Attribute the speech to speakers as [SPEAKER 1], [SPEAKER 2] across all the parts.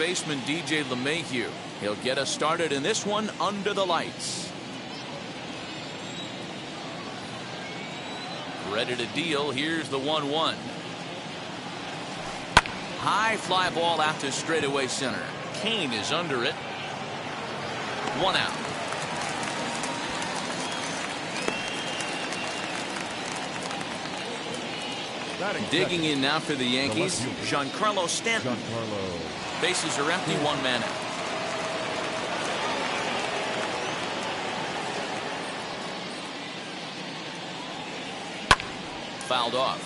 [SPEAKER 1] baseman DJ LeMahieu. He'll get us started in this one under the lights. Ready to deal. Here's the 1-1. High fly ball out to straightaway center. Kane is under it. 1 out. Digging in now for the Yankees, Giancarlo Stanton. Bases are empty, 1 man out. Fouled off.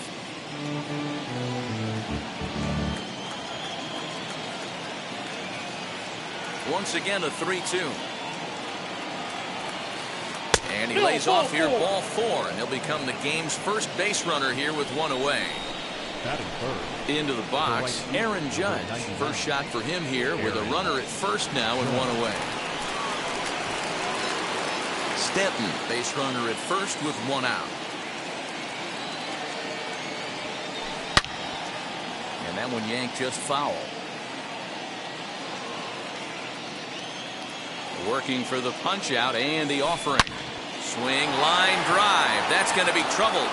[SPEAKER 1] Once again a 3-2. And he lays off here, ball 4, and he'll become the game's first base runner here with 1 away. Into the box, Aaron Judge. First shot for him here with a runner at first now and 1 away. Stanton, base runner at first with 1 out. And that one yanked just foul. Working for the punch out and the offering. Swing, line drive. That's going to be trouble.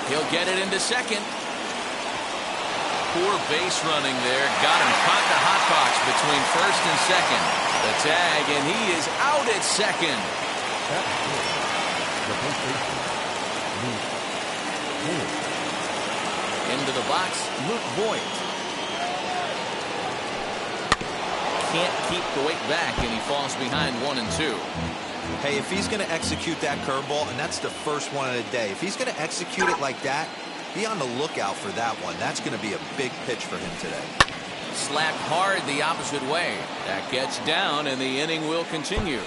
[SPEAKER 1] He'll get it into second. Poor base running there. Got him caught in the hot box between first and second. The tag, and he is out at second. Into the box, Luke Voigt. Can't keep the weight back, and he falls behind 1 and 2.
[SPEAKER 2] Hey, if he's going to execute that curveball, and that's the first one of the day, if he's going to execute it like that, be on the lookout for that one. That's going to be a big pitch for him today.
[SPEAKER 1] Slapped hard the opposite way. That gets down, and the inning will continue.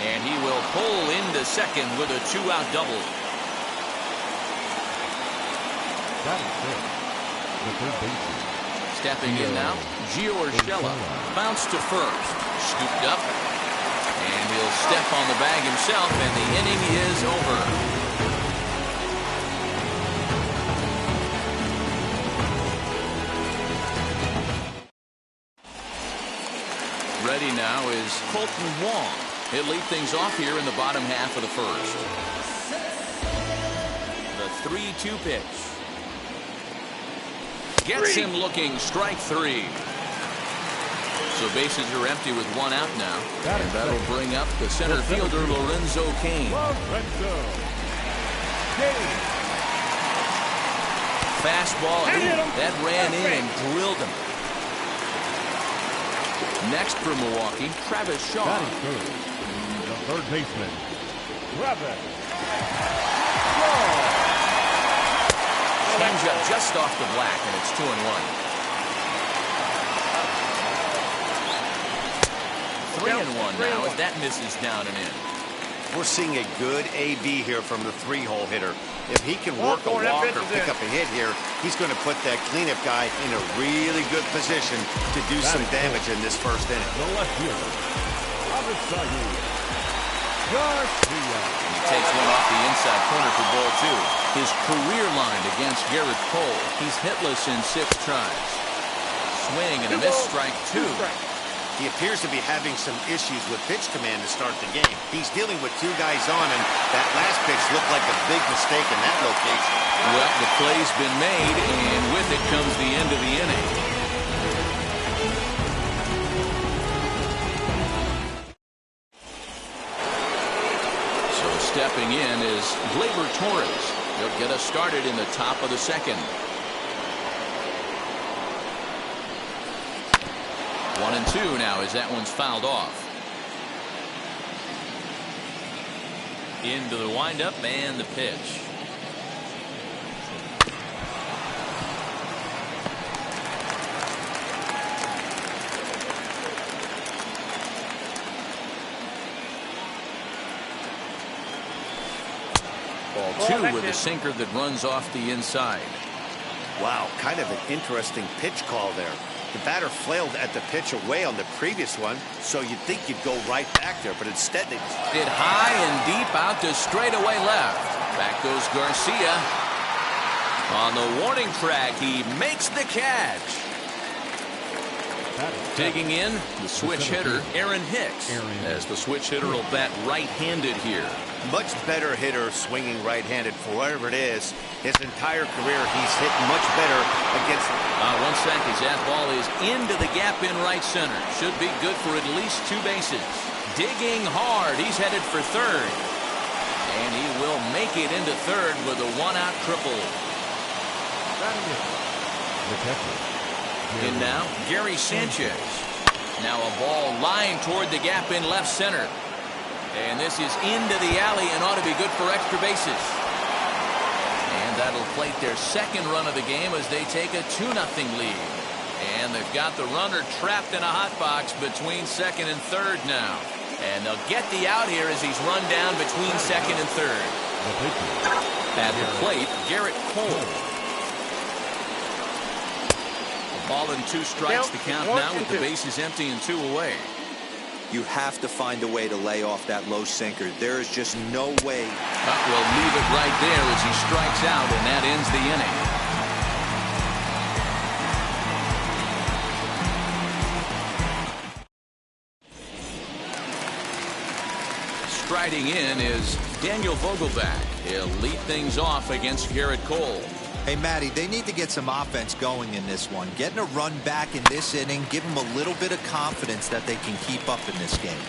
[SPEAKER 1] And he will pull into second with a 2-out double.
[SPEAKER 3] That is it. The third baseman.
[SPEAKER 1] Stepping in now, Gio Urshela. Bounce to first. Scooped up. And he'll step on the bag himself, and the inning is over. Ready now is Colton Wong. He'll lead things off here in the bottom half of the first. The 3-2 pitch. Gets him looking, strike 3. So bases are empty with 1 out now. And that'll bring up the center fielder, Lorenzo Cain. Fastball, that ran in and drilled him. Next for Milwaukee, Travis Shaw.
[SPEAKER 3] The third baseman, Travis Shaw.
[SPEAKER 1] Changeup just off the black, and it's 2-1. 3-1 now as that misses down and in.
[SPEAKER 4] We're seeing a good AB here from the 3-hole hitter. If he can work a walk or pick up a hit here, he's going to put that cleanup guy in a really good position to do some damage in this first inning.
[SPEAKER 3] The left fielder, Avisayu Garcia.
[SPEAKER 1] He takes one off the inside corner for ball 2. His career line against Garrett Cole. He's hitless in 6 tries. Swing and a miss, strike 2.
[SPEAKER 4] He appears to be having some issues with pitch command to start the game. He's dealing with 2 guys on, and that last pitch looked like a big mistake in that location.
[SPEAKER 1] Well, the play's been made, and with it comes the end of the inning. So stepping in is Gleyber Torres. He'll get us started in the top of the second. 1-2 now as that one's fouled off. Into the windup and the pitch. Ball 2 with a sinker that runs off the inside.
[SPEAKER 4] Wow, kind of an interesting pitch call there. The batter flailed at the pitch away on the previous one, so you'd think you'd go right back there, but instead they
[SPEAKER 1] hit high and deep out to straightaway left. Back goes Garcia. On the warning track, he makes the catch. Digging in, the switch hitter, Aaron Hicks. As the switch hitter will bat right-handed here.
[SPEAKER 4] Much better hitter swinging right-handed for whatever it is. His entire career, he's hit much better against.
[SPEAKER 1] 1 second. That ball is into the gap in right center. Should be good for at least 2 bases. Digging hard. He's headed for third. And he will make it into third with a 1-out triple. In now, Gary Sanchez. Now a ball lined toward the gap in left center. And this is into the alley and ought to be good for extra bases. And that'll plate their second run of the game as they take a 2-0 lead. And they've got the runner trapped in a hot box between second and third now. And they'll get the out here as he's run down between second and third. At the plate, Garrett Cole. Ball and 2 strikes the count now with the bases empty and 2 away.
[SPEAKER 2] You have to find a way to lay off that low sinker. There is just no way.
[SPEAKER 1] Will leave it right there as he strikes out, and that ends the inning. Striding in is Daniel Vogelbach. He'll lead things off against Garrett Cole.
[SPEAKER 2] Hey, Matty, they need to get some offense going in this one. Getting a run back in this inning, give them a little bit of confidence that they can keep up in this game.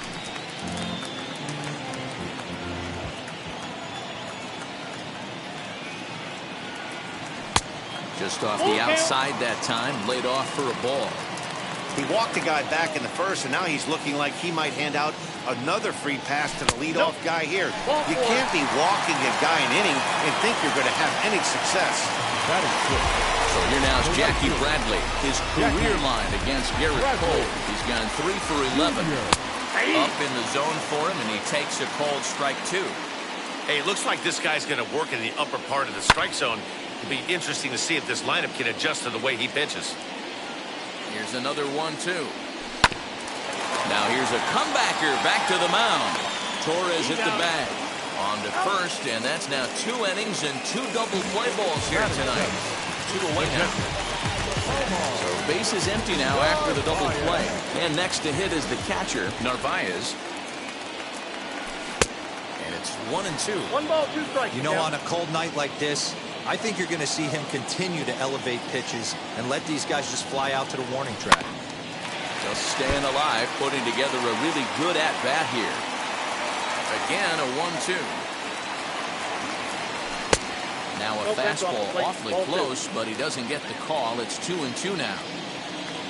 [SPEAKER 1] Just off the outside that time, laid off for a ball.
[SPEAKER 4] He walked the guy back in the first, and now he's looking like he might hand out another free pass to the leadoff guy here. You can't be walking a guy an inning and think you're going to have any success.
[SPEAKER 1] So here now is Jackie Bradley. His career line against Garrett Cole. He's gone 3 for 11. Up in the zone for him, and he takes a called strike 2.
[SPEAKER 5] Hey, it looks like this guy's going to work in the upper part of the strike zone. It'll be interesting to see if this lineup can adjust to the way he pitches.
[SPEAKER 1] Here's another 1-2. Now here's a comebacker back to the mound. Torres hit the bag. On to first, and that's now 2 innings and 2 double play balls here tonight. 2 away now. So base is empty now after the double play. And next to hit is the catcher, Narvaez. And it's 1-2.
[SPEAKER 6] 1 ball, 2 strikes.
[SPEAKER 2] You know, on a cold night like this, I think you're going to see him continue to elevate pitches and let these guys just fly out to the warning track.
[SPEAKER 1] Just staying alive, putting together a really good at-bat here. Again, a 1-2. Now a fastball awfully close, but he doesn't get the call. It's 2-2 now.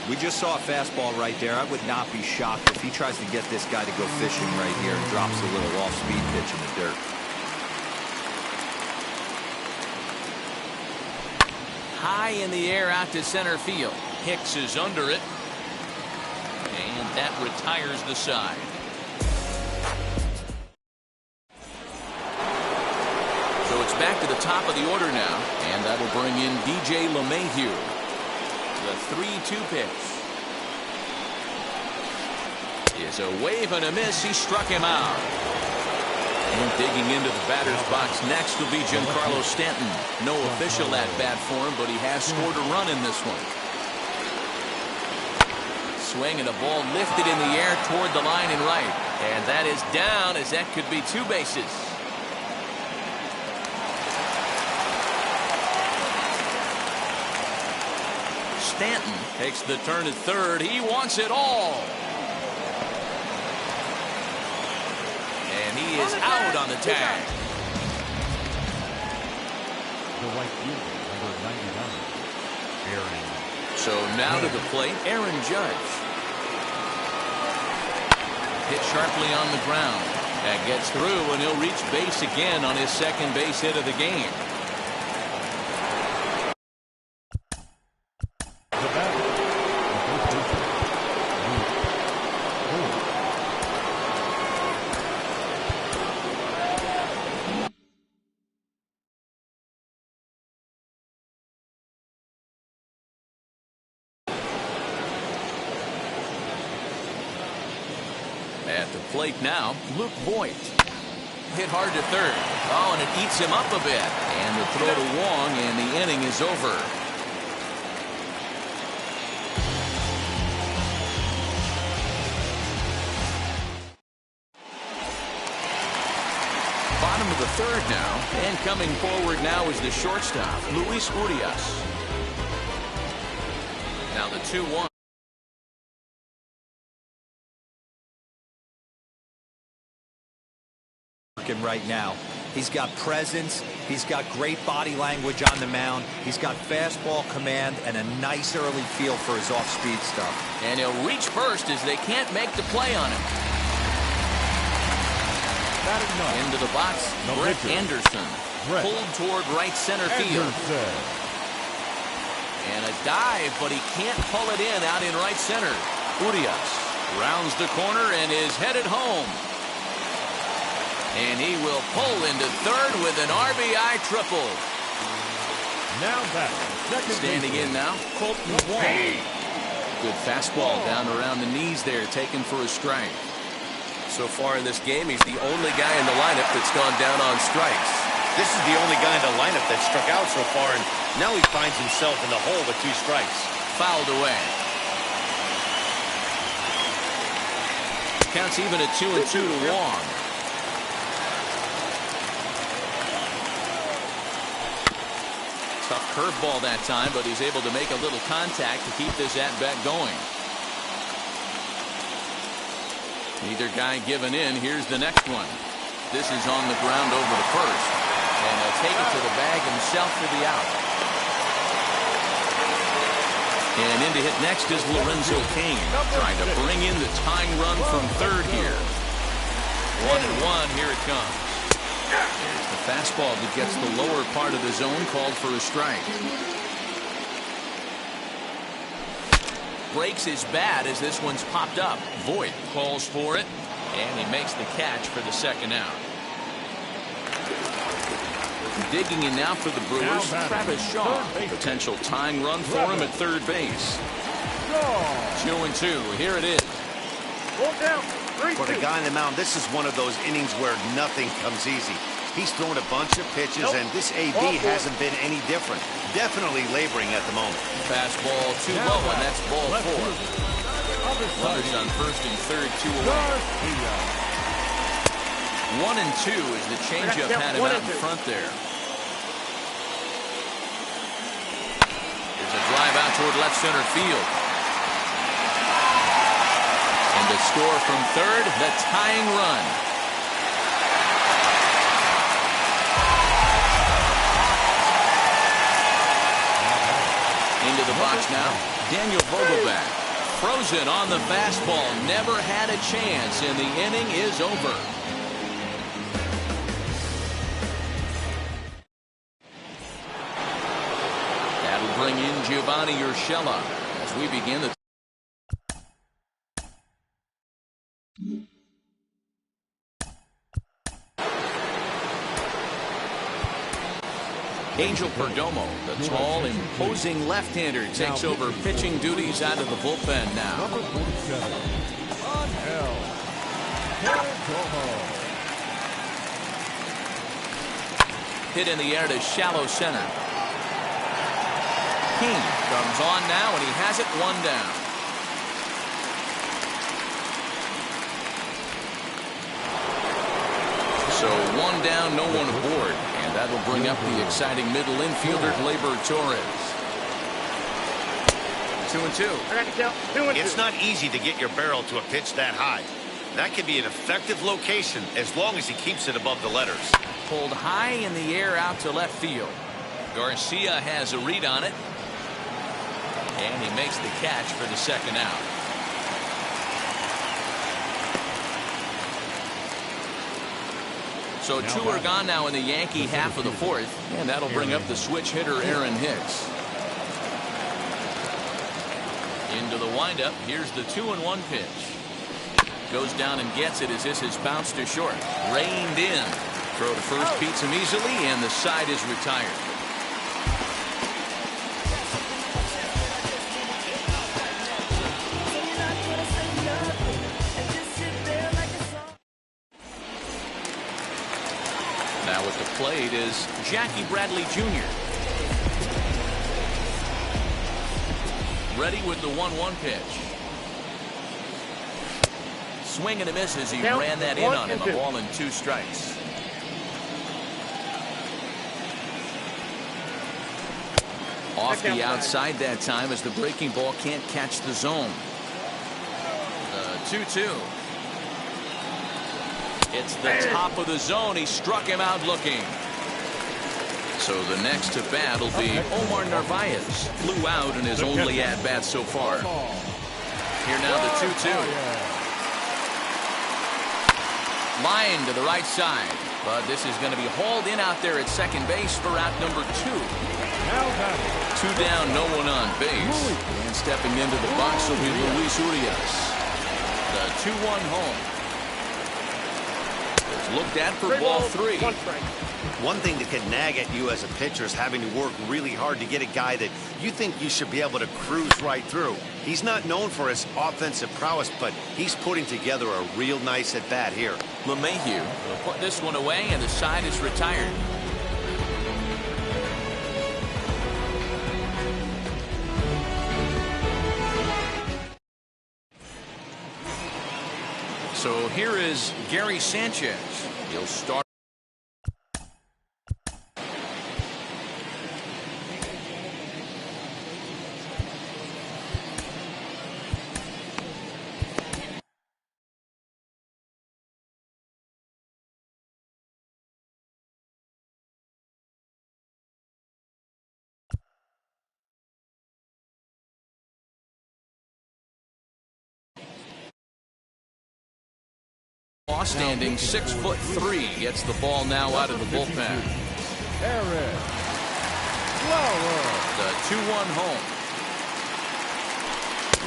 [SPEAKER 2] We just saw a fastball right there. I would not be shocked if he tries to get this guy to go fishing right here and drops a little off-speed pitch in the dirt.
[SPEAKER 1] High in the air out to center field. Hicks is under it. And that retires the side. So it's back to the top of the order now. And that'll bring in DJ LeMahieu. The 3-2 pitch. Is a wave and a miss. He struck him out. And digging into the batter's box next will be Giancarlo Stanton. No official at-bat for him, but he has scored a run in this one. Swing and a ball lifted in the air toward the line and right. And that is down as that could be 2 bases. Stanton takes the turn at third. He wants it all. And he is out on the tag.
[SPEAKER 3] The right fielder, number 99, Aaron.
[SPEAKER 1] So now to the plate, Aaron Judge. Hit sharply on the ground. That gets through, and he'll reach base again on his second base hit of the game. At the plate now, Luke Voit. Hit hard to third. Oh, and it eats him up a bit. And the throw to Wong, and the inning is over. Bottom of the third now, and coming forward now is the shortstop, Luis Urias. Now the 2-1.
[SPEAKER 2] Right now, he's got presence, he's got great body language on the mound, he's got fastball command and a nice early feel for his off-speed stuff.
[SPEAKER 1] And he'll reach first as they can't make the play on him. Into the box, Brett Anderson. Pulled toward right center field. And a dive, but he can't pull it in out in right center. Urias rounds the corner and is headed home. And he will pull into third with an RBI triple.
[SPEAKER 3] Now back.
[SPEAKER 1] Standing in now, Colton Wong. Good fastball down around the knees there, taken for a strike.
[SPEAKER 5] So far in this game, he's the only guy in the lineup that's gone down on strikes. This is the only guy in the lineup that struck out so far, and now he finds himself in the hole with 2 strikes.
[SPEAKER 1] Fouled away. Counts even at 2-2 to Wong. Tough curveball that time, but he's able to make a little contact to keep this at-bat going. Neither guy giving in. Here's the next one. This is on the ground over the first. And he'll take it to the bag himself for the out. And in to hit next is Lorenzo Cain, trying to bring in the tying run from third here. 1-1, here it comes. There's the fastball that gets the lower part of the zone, called for a strike. Breaks his bat as this one's popped up. Voit calls for it, and he makes the catch for the second out. Digging in now for the Brewers, Travis Shaw. Potential tying run for him at third base. 2-2, here it is.
[SPEAKER 4] For the guy on the mound, this is one of those innings where nothing comes easy. He's thrown a bunch of pitches, and this AB hasn't been any different. Definitely laboring at the moment.
[SPEAKER 1] Fastball too low, and that's ball 4. Runners on first and third, 2 away. 1-2 as the changeup had him out in front there. There's a drive out toward left center field. And the score from third, the tying run. Into the box now, Daniel Vogelbach. Frozen on the fastball, never had a chance, and the inning is over. That'll bring in Giovanni Urshela as we begin the Angel Perdomo, the tall, imposing left-hander, takes over pitching duties out of the bullpen now.
[SPEAKER 3] Number 47, Angel Perdomo.
[SPEAKER 1] Hit in the air to shallow center. King comes on now, and he has it 1 down. So 1 down, no one aboard. And that'll bring up the exciting middle infielder, Gleyber Torres. 2-2.
[SPEAKER 5] It's not easy to get your barrel to a pitch that high. That can be an effective location as long as he keeps it above the letters.
[SPEAKER 1] Pulled high in the air out to left field. Garcia has a read on it. And he makes the catch for the second out. So 2 are gone now in the Yankee half of the fourth, and that'll bring up the switch hitter Aaron Hicks. Into the windup, here's the 2-1 pitch. Goes down and gets it as this is bounced to short. Reined in. Throw to first beats him easily, and the side is retired. Now at the plate is Jackie Bradley Jr. Ready with the 1-1 pitch. Swing and a miss as he ran that in on him. A ball and 2 strikes. Off the outside that time as the breaking ball can't catch the zone. The 2-2. It's the top of the zone. He struck him out looking. So the next to bat will be Omar Narvaez. Flew out in his only at-bat so far. Here now the 2-2. Line to the right side. But this is going to be hauled in out there at second base for out number 2. 2 down, no one on base. And stepping into the box will be Luis Urias. The 2-1 home. It's looked at for ball 3.
[SPEAKER 4] One thing that can nag at you as a pitcher is having to work really hard to get a guy that you think you should be able to cruise right through. He's not known for his offensive prowess, but he's putting together a real nice at-bat here.
[SPEAKER 1] LeMahieu will put this one away, and the side is retired. So here is Gary Sanchez. He'll start. Standing 6'3", gets the ball now out of the bullpen. The 2-1 home.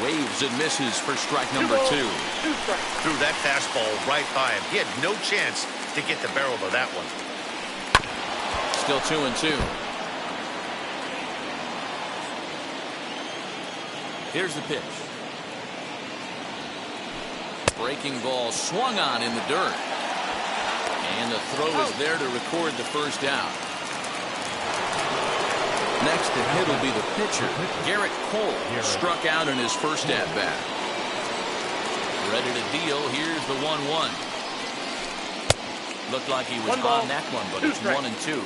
[SPEAKER 1] Waves and misses for strike number 2.
[SPEAKER 4] Threw that fastball right by him. He had no chance to get the barrel of that one.
[SPEAKER 1] Still 2-2. Here's the pitch. Breaking ball swung on in the dirt. And the throw is there to record the first out. Next to hit will be the pitcher, Garrett Cole. Struck out in his first at-bat. Ready to deal. Here's the 1-1. Looked like he was on that one, but it's 1-2.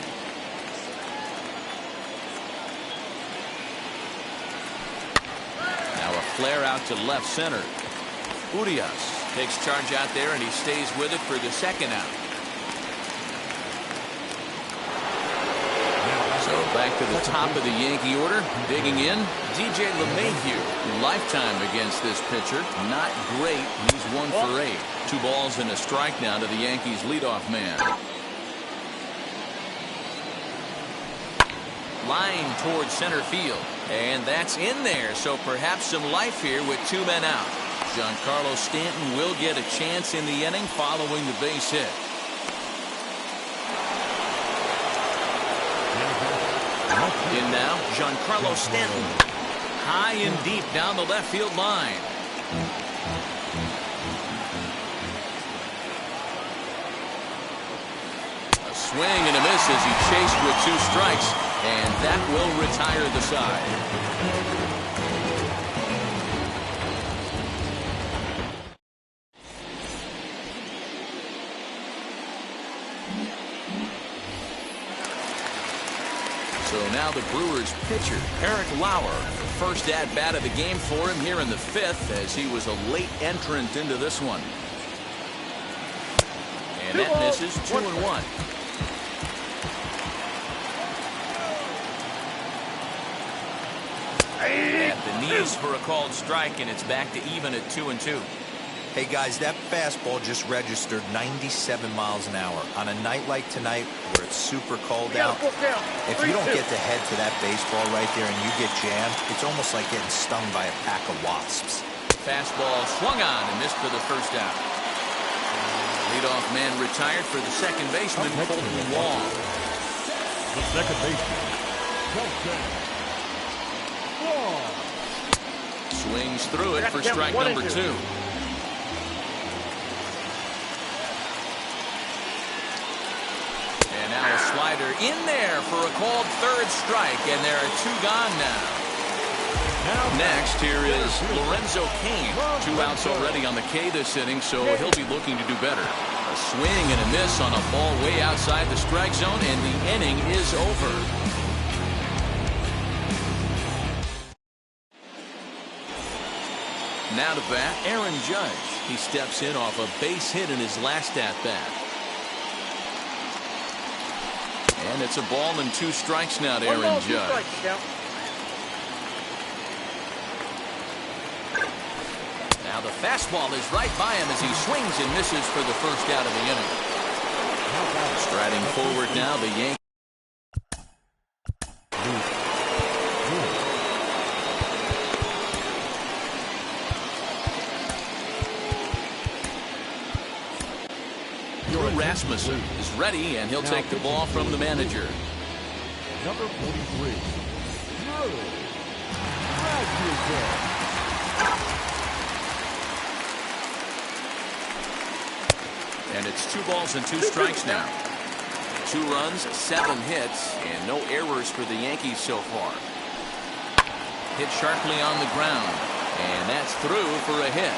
[SPEAKER 1] Now a flare out to left center. Urias takes charge out there, and he stays with it for the second out. So back to the top of the Yankee order. Digging in, DJ LeMahieu. Lifetime against this pitcher. Not great. He's 1 for 8. 2 balls and a strike now to the Yankees leadoff man. Line towards center field. And that's in there. So perhaps some life here with 2 men out. Giancarlo Stanton will get a chance in the inning following the base hit. In now, Giancarlo Stanton. High and deep down the left field line. A swing and a miss as he chased with 2 strikes, and that will retire the side. So now the Brewers pitcher, Eric Lauer. First at-bat of the game for him here in the 5th, as he was a late entrant into this one. And that misses. 2-1. At the knees for a called strike, and it's back to even at 2-2.
[SPEAKER 2] Hey guys, that fastball just registered 97 miles an hour. On a night like tonight where it's super cold out, if you don't get the head to that baseball right there and you get jammed, it's almost like getting stung by a pack of wasps.
[SPEAKER 1] Fastball swung on and missed for the first out. Leadoff man retired for the second baseman, Colton Wong.
[SPEAKER 3] The second baseman, Colton Wong.
[SPEAKER 1] Swings through it for strike number 2. batter in there for a called third strike, and there are 2 gone now. Next, here is Lorenzo Cain. 2 outs already on the K this inning, so he'll be looking to do better. A swing and a miss on a ball way outside the strike zone, and the inning is over. Now to bat, Aaron Judge. He steps in off a base hit in his last at-bat. And it's a ball and 2 strikes now to Aaron Judge. Now the fastball is right by him as he swings and misses for the first out of the inning. Striding forward now, the Yankees. Rasmussen is ready, and he'll take the ball from the manager.
[SPEAKER 3] Number 43.
[SPEAKER 1] And it's 2 balls and 2 strikes now. 2 runs, 7 hits, and no errors for the Yankees so far. Hit sharply on the ground, and that's through for a hit.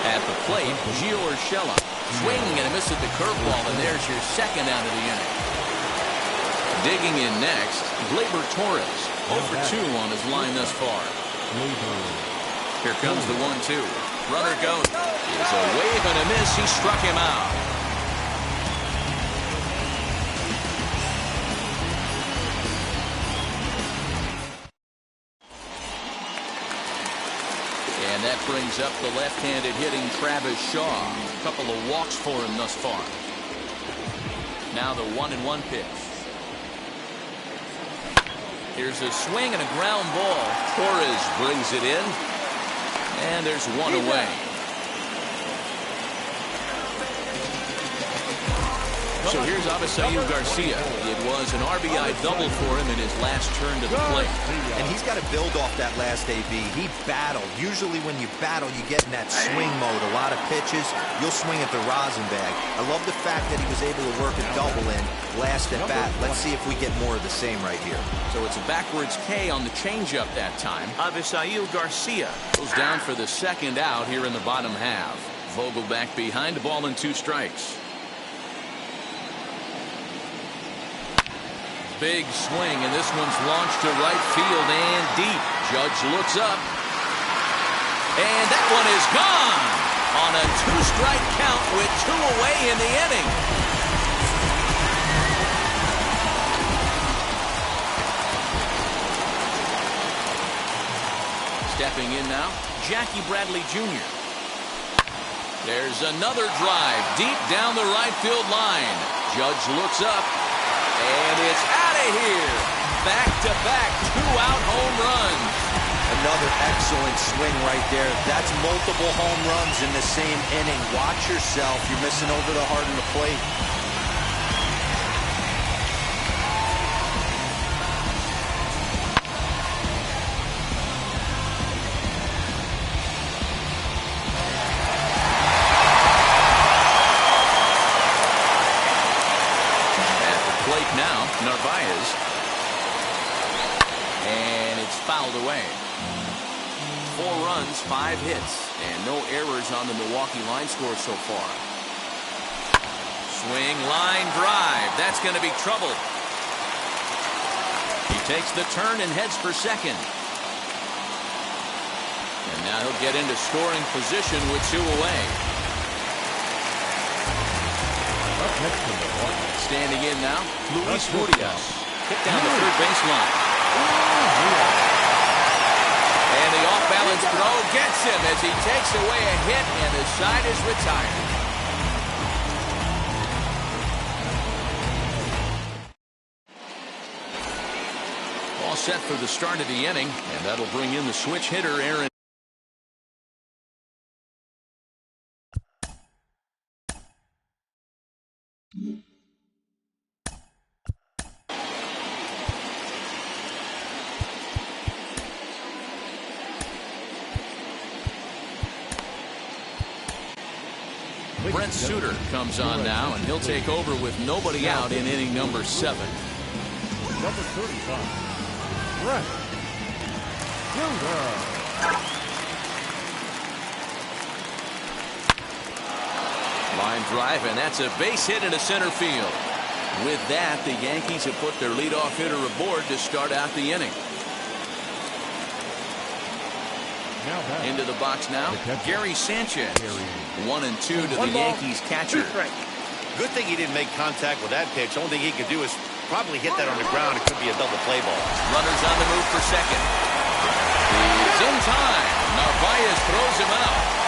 [SPEAKER 1] At the plate, Gio Urshela swinging and a miss at the curveball, and there's your 2nd out of the inning. Digging in next, Gleyber Torres, 0 for 2 on his line thus far. Here comes the 1-2. Runner goes. It's a wave and a miss. He struck him out. And that brings up the left-handed hitting Travis Shaw. A couple of walks for him thus far. Now the 1-1 pitch. Here's a swing and a ground ball. Torres brings it in. And there's 1 away. So here's Avisaíl Garcia. It was an RBI double for him in his last turn to the plate.
[SPEAKER 2] And he's got to build off that last AB. He battled. Usually when you battle, you get in that swing mode. A lot of pitches, you'll swing at the rosin bag. I love the fact that he was able to work a double in last at bat. Let's see if we get more of the same right here.
[SPEAKER 1] So it's a backwards K on the changeup that time. Avisaíl Garcia goes down for the 2nd out here in the bottom half. Vogel back behind, a ball and 2 strikes. Big swing, and this one's launched to right field and deep. Judge looks up, and that one is gone on a 2-strike count with 2 away in the inning. Stepping in now, Jackie Bradley Jr. There's another drive deep down the right field line. Judge looks up, and it's out of here. Back-to-back 2-out home runs.
[SPEAKER 2] Another excellent swing right there. That's multiple home runs in the same inning. Watch yourself. You're missing over the heart of the plate.
[SPEAKER 1] Now, Narvaez. And it's fouled away. 4 runs, 5 hits, and no errors on the Milwaukee line score so far. Swing, line drive. That's going to be trouble. He takes the turn and heads for 2nd. And now he'll get into scoring position with 2 away.
[SPEAKER 3] Up next to Milwaukee.
[SPEAKER 1] Standing in now, Luis Urias. Hit down the 3rd baseline. And the off-balance throw gets him as he takes away a hit, and the side is retired. All set for the start of the inning, and that'll bring in the switch hitter, Aaron. Brent Suter comes on now, and he'll take over with nobody out in inning number 7.
[SPEAKER 3] Number 35, Brent Suter.
[SPEAKER 1] Line drive, and that's a base hit into center field. With that, the Yankees have put their leadoff hitter aboard to start out the inning. Into the box now, Gary Sanchez. 1-2 to the Yankees catcher.
[SPEAKER 4] Good thing he didn't make contact with that pitch. Only thing he could do is probably hit that on the ground. It could be a double play ball.
[SPEAKER 1] Runners on the move for second. He's in time. Narvaez throws him out.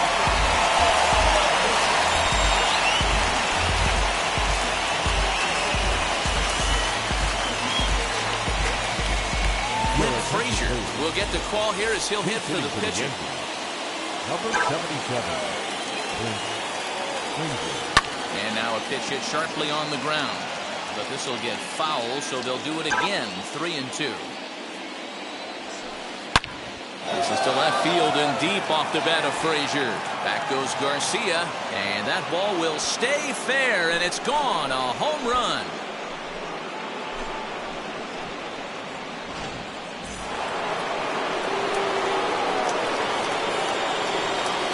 [SPEAKER 1] Frazier will get the call here as he'll hit for the pitcher.
[SPEAKER 3] Number 77.
[SPEAKER 1] And now a pitch hit sharply on the ground. But this will get foul, so they'll do it again. 3-2. This is to left field and deep off the bat of Frazier. Back goes Garcia, and that ball will stay fair, and it's gone. A home run.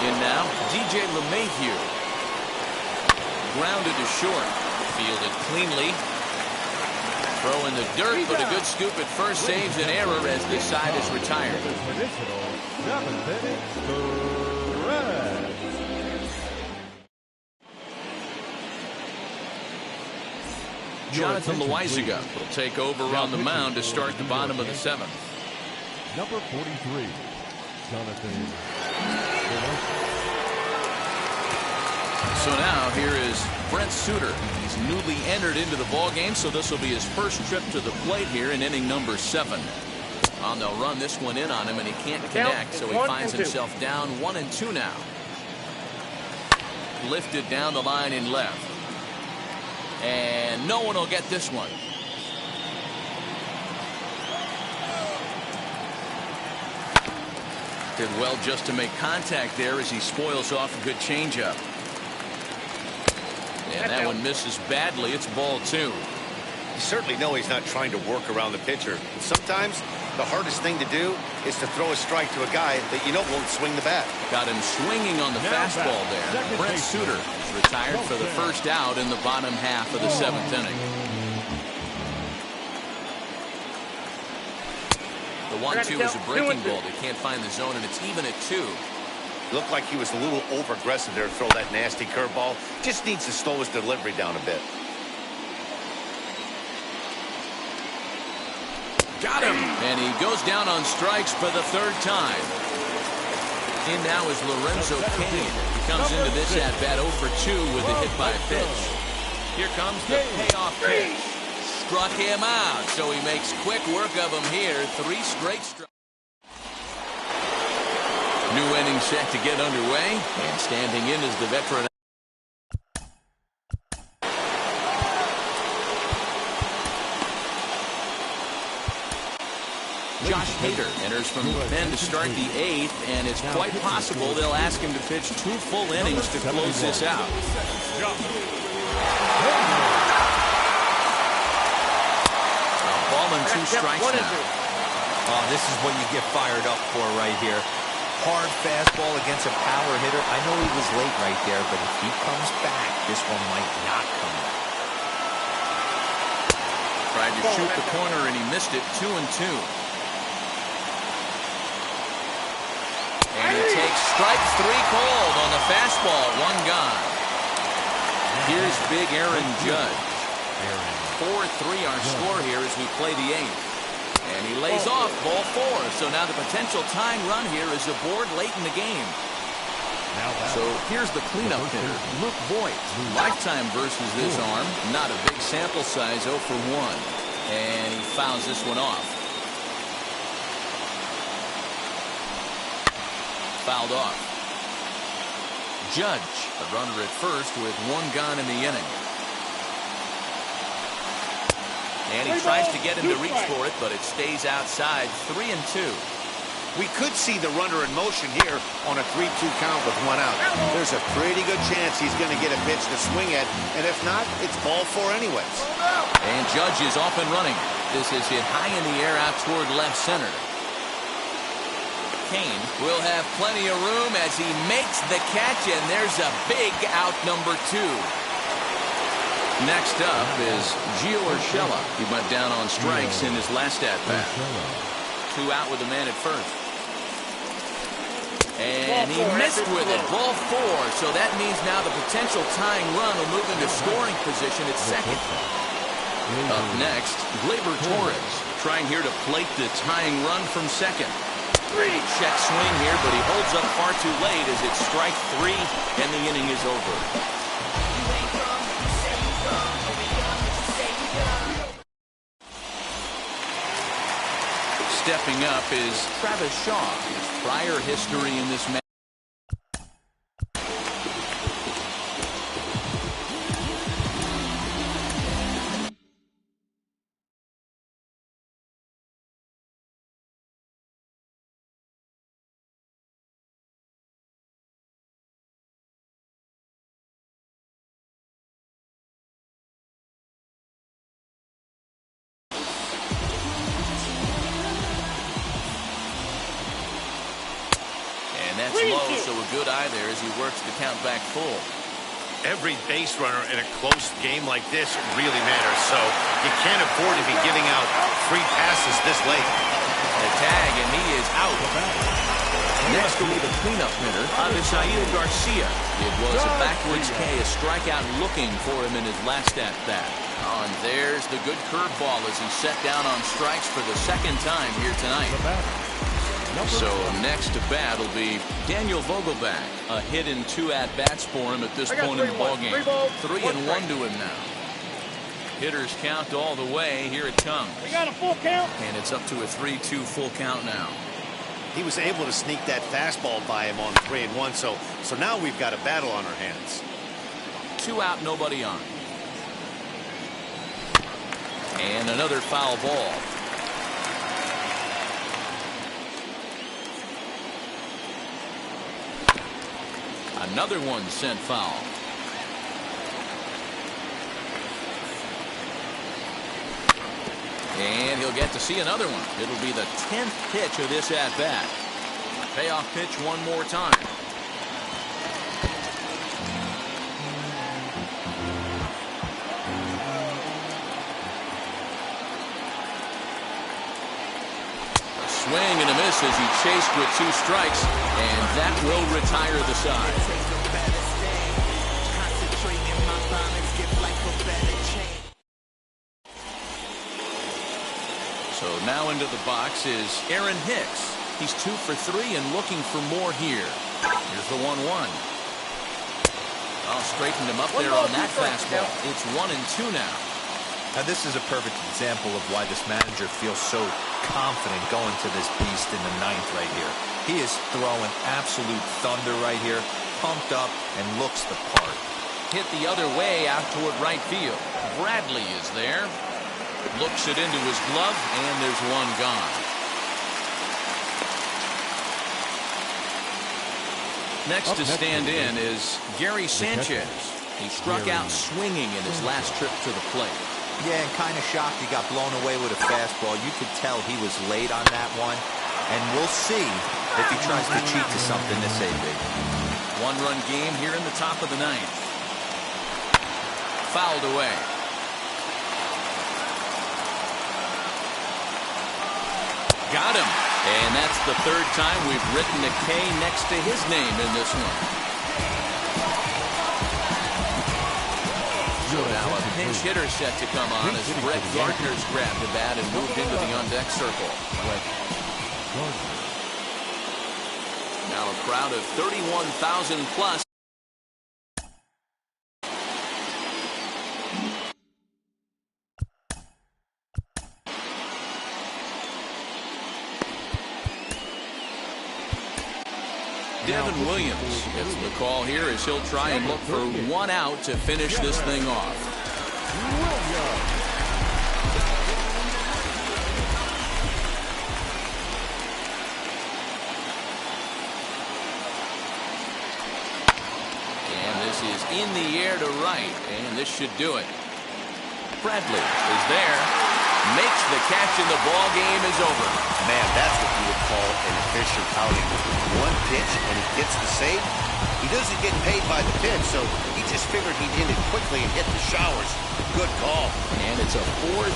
[SPEAKER 1] In now, DJ LeMahieu. Grounded to short. Fielded cleanly. Throw in the dirt, but a good scoop at first saves an error as this side is retired. Jonathan Loaizaga will take over on the mound to start the bottom of the 7th.
[SPEAKER 3] Number 43, Jonathan.
[SPEAKER 1] So now here is Brent Suter. He's newly entered into the ball game, so this will be his first trip to the plate here in inning number 7. They'll run this one in on him, and he can't connect, so he finds himself down 1-2 now. Lifted down the line in left. And no one will get this one. Did well just to make contact there as he spoils off a good changeup. And that one misses badly. It's ball 2.
[SPEAKER 4] You certainly know he's not trying to work around the pitcher. But sometimes the hardest thing to do is to throw a strike to a guy that you know won't swing the bat.
[SPEAKER 1] Got him swinging on the fastball there. Brent Suter retired for the first out in the bottom half of the 7th inning. The 1-2 is a breaking ball. They can't find the zone, and it's even at 2.
[SPEAKER 4] Looked like he was a little over-aggressive there to throw that nasty curveball. Just needs to slow his delivery down a bit.
[SPEAKER 1] Got him! And he goes down on strikes for the 3rd time. In now is Lorenzo Cain. He comes into this at-bat 0 for 2 with a hit by pitch. Here comes the payoff pitch. Struck him out, so he makes quick work of him here. 3 straight strikes. New inning set to get underway, and standing in is the veteran. Josh Hader enters from the pen to start the 8th, and it's quite possible they'll ask him to pitch 2 full innings to close this out. A ball and 2 strikes now.
[SPEAKER 2] Oh, this is what you get fired up for right here. Hard fastball against a power hitter. I know he was late right there, but if he comes back, this one might not come back.
[SPEAKER 1] Tried to shoot the corner, and he missed it. 2-2. And he takes strike 3 cold on the fastball. 1 gone. Here's big Aaron Judge. 4-3 our score here as we play the 8th. And he lays off ball 4. So now the potential tying run here is aboard late in the game. So here's the cleanup hitter, Luke Voigt. Lifetime versus this arm. Not a big sample size, 0 for 1. And he fouls this one off. Fouled off. Judge, a runner at first with 1 gone in the inning. And he tries to get him to reach for it, but it stays outside. 3-2.
[SPEAKER 4] We could see the runner in motion here on a 3-2 count with 1 out. There's a pretty good chance he's going to get a pitch to swing at, and if not, it's ball 4 anyways.
[SPEAKER 1] And Judge is off and running. This is hit high in the air out toward left center. Kane will have plenty of room as he makes the catch, and there's a big out number 2. Next up is Gio Urshela. He went down on strikes in his last at-bat. 2 out with a man at first. And he missed with it. Ball 4. So that means now the potential tying run will move into scoring position at second. Up next, Gleyber Torres trying here to plate the tying run from second. Check swing here, but he holds up far too late as it's strike 3 and the inning is over. Stepping up is Travis Shaw. His prior history in this match. That's low, so a good eye there as he works the count back full.
[SPEAKER 4] Every base runner in a close game like this really matters, so you can't afford to be giving out free passes this late.
[SPEAKER 1] The tag, and he is out. Next will be the cleanup hitter, Avisail Garcia. It was a backwards K, a strikeout looking for him in his last at-bat. Oh, and there's the good curveball as he set down on strikes for the second time here tonight. So next to bat will be Daniel Vogelbach. A hit in 2 at-bats for him at this point in the ballgame. 3-1 to him now. Hitters count all the way. Here it comes.
[SPEAKER 6] We got a full count.
[SPEAKER 1] And it's up to a 3-2 full count now.
[SPEAKER 4] He was able to sneak that fastball by him on 3-1, so now we've got a battle on our hands.
[SPEAKER 1] 2 out, nobody on. And another foul ball. Another one sent foul. And he'll get to see another one. It'll be the 10th pitch of this at-bat. Payoff pitch one more time. Swing and a miss as he chased with 2 strikes, and that will retire the side. So now into the box is Aaron Hicks. He's 2 for 3 and looking for more here. Here's the 1-1. Oh, straightened him up there on that fastball. It's 1-2 now.
[SPEAKER 2] Now this is a perfect example of why this manager feels so confident going to this beast in the 9th right here. He is throwing absolute thunder right here, pumped up and looks the part.
[SPEAKER 1] Hit the other way out toward right field. Bradley is there. Looks it into his glove, and there's one gone. Next to stand in is Gary Sanchez. He struck out swinging in his last trip to the plate.
[SPEAKER 2] Yeah, and kind of shocked he got blown away with a fastball. You could tell he was late on that one. And we'll see if he tries to cheat to something this AB.
[SPEAKER 1] 1-run game here in the top of the 9th. Fouled away. Got him. And that's the 3rd time we've written a K next to his name in this one. So now a pinch hitter set to come on as Brett Gardner's grabbed the bat and moved into the on-deck circle. Now a crowd of 31,000 plus. Devin Williams gets the call here as he'll try and look for 1 out to finish this thing off. is in the air to right, and this should do it. Bradley is there, makes the catch, and the ball game is over.
[SPEAKER 4] Man, that's what you would call an efficient outing. One pitch, and he gets the save. He doesn't get paid by the pitch, so he just figured he'd hit it quickly and hit the showers. Good call.
[SPEAKER 1] And it's a 4-3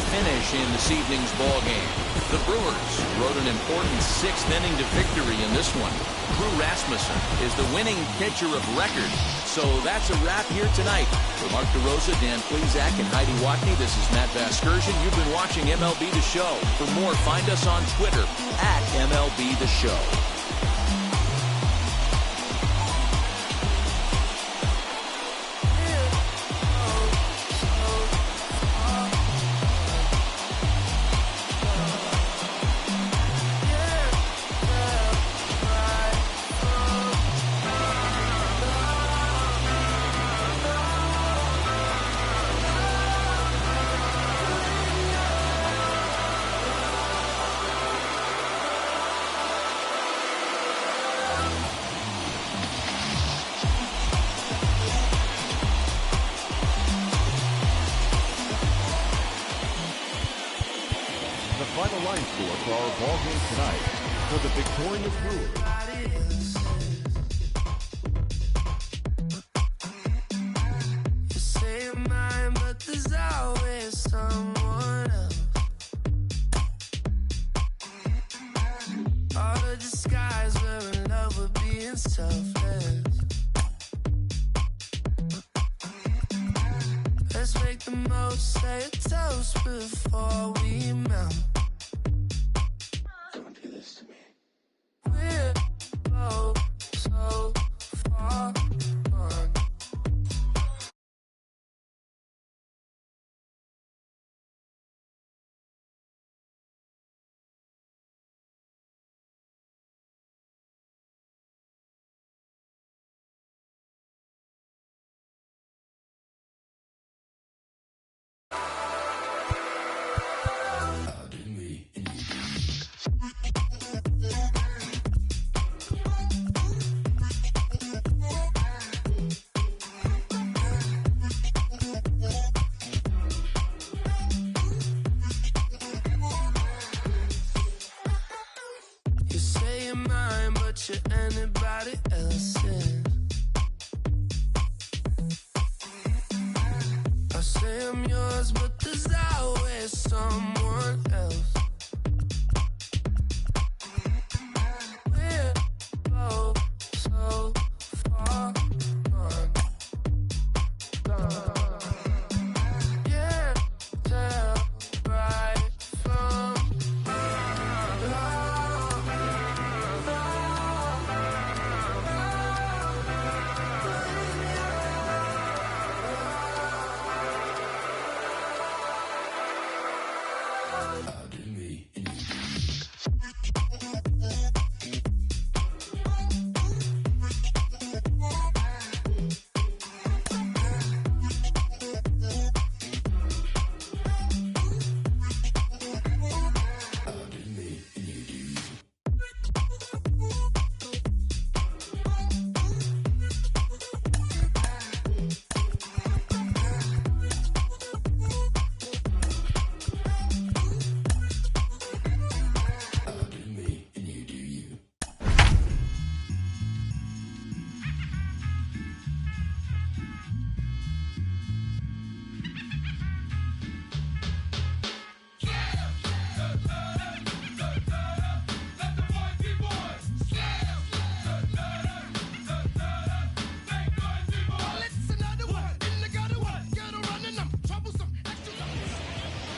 [SPEAKER 1] finish in this evening's ball game. The Brewers rode an important 6th inning to victory in this one. Drew Rasmussen is the winning pitcher of record. So that's a wrap here tonight. For Mark DeRosa, Dan Plesac, and Heidi Watney, this is Matt Vasgersian. You've been watching MLB The Show. For more, find us on Twitter at MLB The Show.
[SPEAKER 3] Final line score for our ball game tonight for the victorious Brewers.
[SPEAKER 6] You say you're mine, but there's always someone else. All the disguise, we're in love with being selfless. Let's make the most, say a toast before we melt. So far gone. To anybody else's. I say I'm yours, but there's always someone else. We're both so far gone. Yeah, tell right from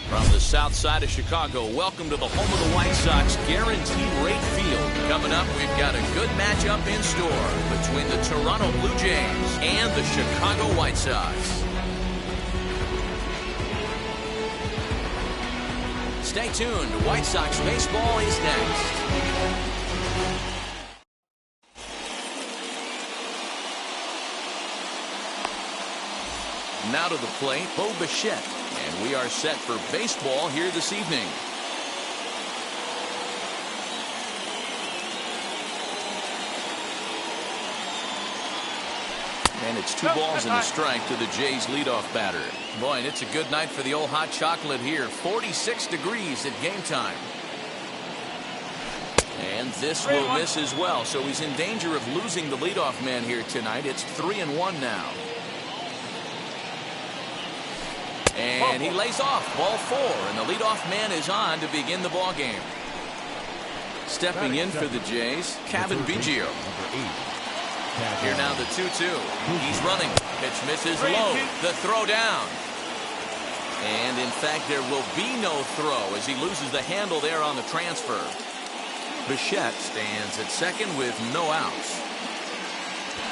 [SPEAKER 1] From the south side of Chicago, welcome to the home of the White Sox, Guaranteed Rate Field. Coming up, we've got a good matchup in store between the Toronto Blue Jays and the Chicago White Sox. Stay tuned. White Sox baseball is next. Now to the plate, Bo Bichette. And we are set for baseball here this evening. And it's 2 balls and a strike to the Jays leadoff batter. Boy, and it's a good night for the old hot chocolate here. 46 degrees at game time. And this will miss as well, so he's in danger of losing the leadoff man here tonight. It's 3-1 now. And he lays off, ball 4, and the leadoff man is on to begin the ball game. Stepping in for the Jays, Cavan Biggio. Here now the 2-2. He's running. Pitch misses low. The throw down. And in fact, there will be no throw as he loses the handle there on the transfer. Bichette stands at second with no outs.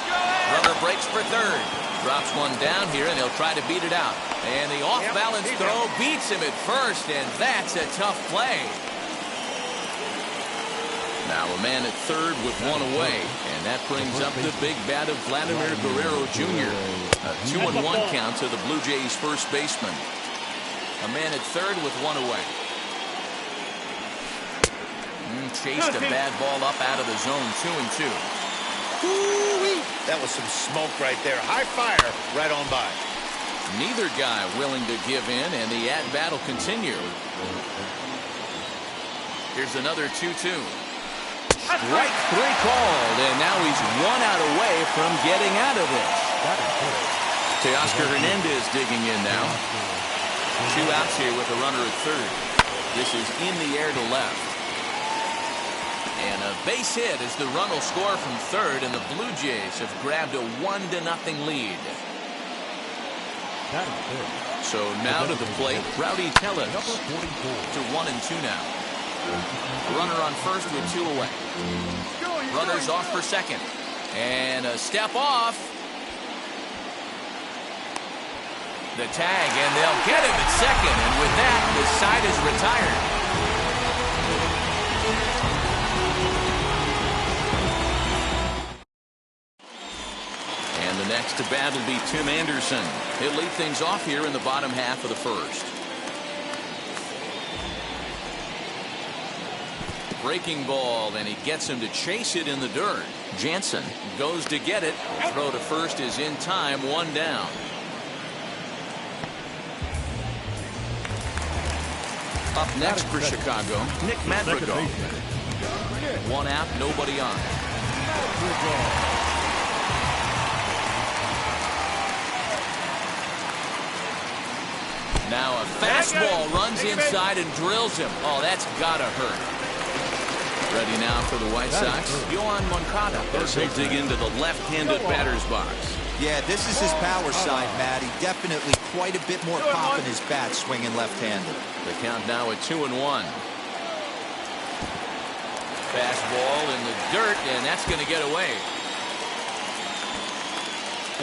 [SPEAKER 1] Runner breaks for third. Drops one down here, and he'll try to beat it out. And the off-balance throw beats him at first, and that's a tough play. Now a man at third with 1 away, and that brings up the big bat of Vladimir Guerrero Jr. A 2-1 count to the Blue Jays first baseman. A man at third with 1 away. Chased a bad ball up out of the zone. 2-2.
[SPEAKER 4] That was some smoke right there. High fire right on by.
[SPEAKER 1] Neither guy willing to give in, and the at-bat will continue. Here's another 2-2. Strike 3 called, and now he's 1 out away from getting out of this. Teoscar Hernandez digging in now. 2 outs here with a runner at third. This is in the air to left. And a base hit as the run will score from third, and the Blue Jays have grabbed a 1-0 lead. So now to the plate, Rowdy Tellez to 1-2 now. Runner on first with 2 away. Runners off for second. And a step off. The tag, and they'll get him at second. And with that, the side is retired. And the next to bat will be Tim Anderson. He'll lead things off here in the bottom half of the first. Breaking ball, and he gets him to chase it in the dirt. Jansen goes to get it. Throw to first is in time. 1 down. Up next for Chicago, Nick Madrigal. 1 out, nobody on. Now a fastball runs inside and drills him. Oh, that's gotta hurt. Ready now for the White Sox, Yoan Moncada, as he'll dig into the left-handed batter's box.
[SPEAKER 2] Yeah, this is his power side, Matty. Definitely quite a bit more pop in his bat swinging left-handed.
[SPEAKER 1] The count now at 2-1. Fastball in the dirt, and that's going to get away.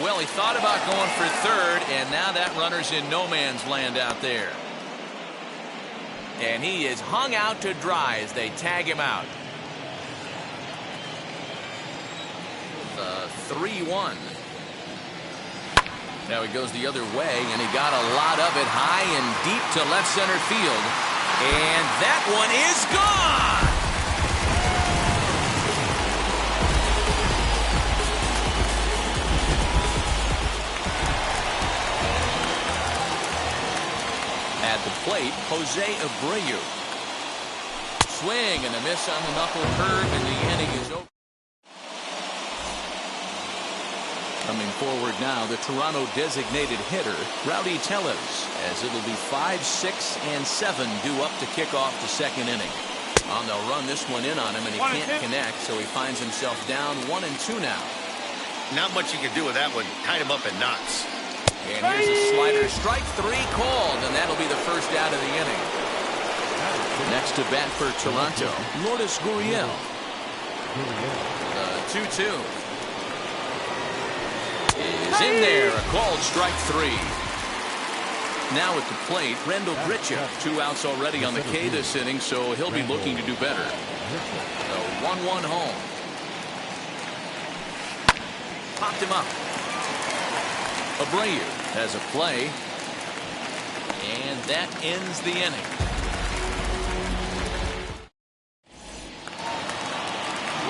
[SPEAKER 1] Well, he thought about going for third, and now that runner's in no man's land out there. And he is hung out to dry as they tag him out. 3-1. Now he goes the other way, and he got a lot of it high and deep to left center field. And that one is gone! At the plate, Jose Abreu. Swing and a miss on the knuckle curve, and the inning is over. Coming forward now, the Toronto designated hitter, Rowdy Tellez, as it'll be 5, 6, and 7 due up to kick off the second inning. They'll run this one in on him, and he can't connect, so he finds himself down 1-2 now.
[SPEAKER 4] Not much you can do with that one. Tied him up in knots.
[SPEAKER 1] And here's a slider. Strike 3 called, and that'll be the first out of the inning. Next to bat for Toronto, Lourdes Gurriel. 2-2. Is in there, a called strike 3. Now at the plate, Randall Grichuk. 2 outs already on the K this inning, so he'll be looking to do better. So 1-1 home. Popped him up. Abreu has a play, and that ends the inning.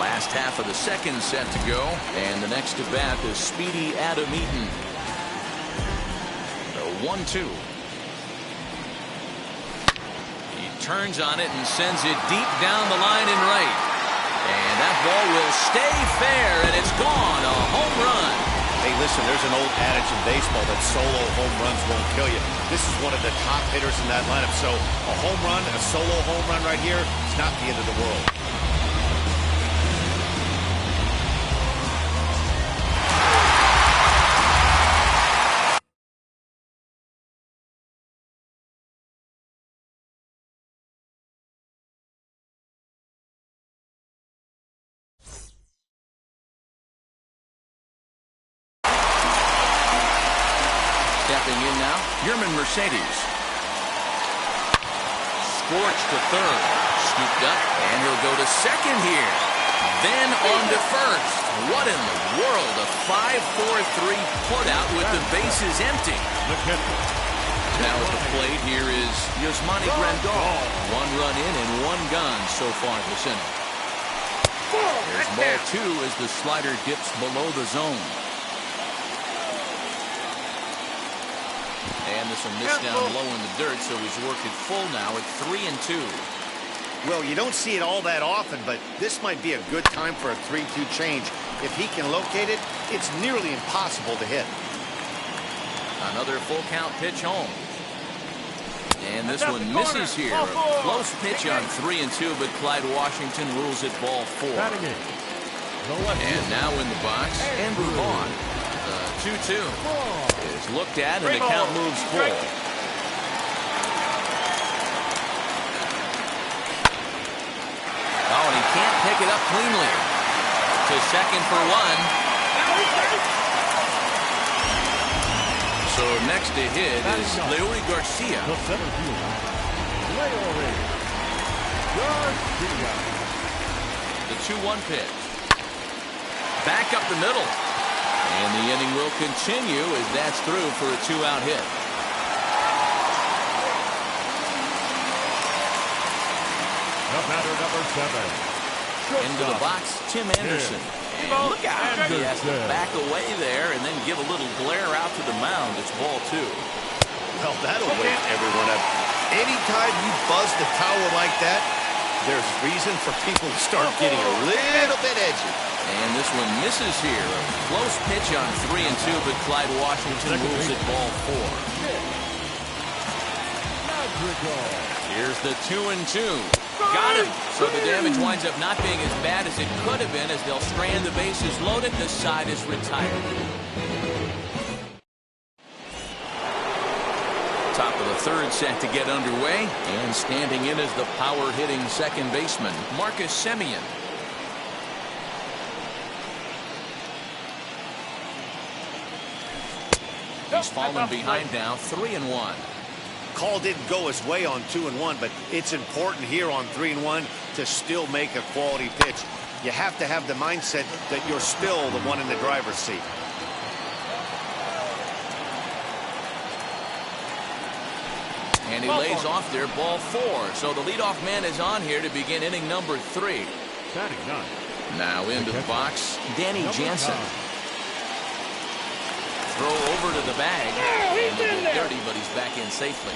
[SPEAKER 1] Last half of the second set to go, and the next to bat is speedy Adam Eaton. The 1-2. He turns on it and sends it deep down the line in right. And that ball will stay fair, and it's gone. A home run.
[SPEAKER 4] Hey, listen, there's an old adage in baseball that solo home runs won't kill you. This is one of the top hitters in that lineup. So a home run, a solo home run right here, it's not the end of the world.
[SPEAKER 1] Stepping in now, Yermin Mercedes. Scorched to third. Scooped up, and he'll go to second here. Then on to first. What in the world? A 5-4-3 putout with the bases empty. Now at the plate, here is Yasmani Grandal. 1 run in and 1 gone so far this inning. There's ball 2 as the slider dips below the zone. And this will miss down low in the dirt, so he's worked it full now at 3-2.
[SPEAKER 4] Well, you don't see it all that often, but this might be a good time for a 3-2 change. If he can locate it, it's nearly impossible to hit.
[SPEAKER 1] Another full count pitch home. And this one misses here. A close pitch on 3-2, but Clyde Washington rules it ball 4. And now in the box, Andrew Vaughn. The 2-2 is looked at, and the count moves full. Oh, and he can't pick it up cleanly. To second for 1. So next to hit is Leury Garcia.
[SPEAKER 3] The center fielder, Leury Garcia.
[SPEAKER 1] The 2-1 pitch. Back up the middle. And the inning will continue as that's through for a 2-out hit.
[SPEAKER 3] The batter, number 7.
[SPEAKER 1] Into the box, Tim Anderson. And look out. He has to back away there and then give a little glare out to the mound. It's ball 2.
[SPEAKER 4] Well, that'll wake everyone up. Anytime you buzz the tower like that, there's reason for people to start getting a little bit edgy.
[SPEAKER 1] And this one misses here. A close pitch on 3-2, but Clyde Washington rules it ball 4. Here's the 2-2. Got him. So the damage winds up not being as bad as it could have been as they'll strand the bases loaded. The side is retired. Top of the third set to get underway. And standing in is the power-hitting second baseman, Marcus Semien. He's fallen behind now, 3-1.
[SPEAKER 4] Call didn't go his way on 2-1, but it's important here on 3-1 to still make a quality pitch. You have to have the mindset that you're still the one in the driver's seat.
[SPEAKER 1] And he lays off there, ball 4. So the leadoff man is on here to begin inning number 3. Now into the box, Danny Jansen. Throw over to the bag. And a bit dirty, but he's back in safely.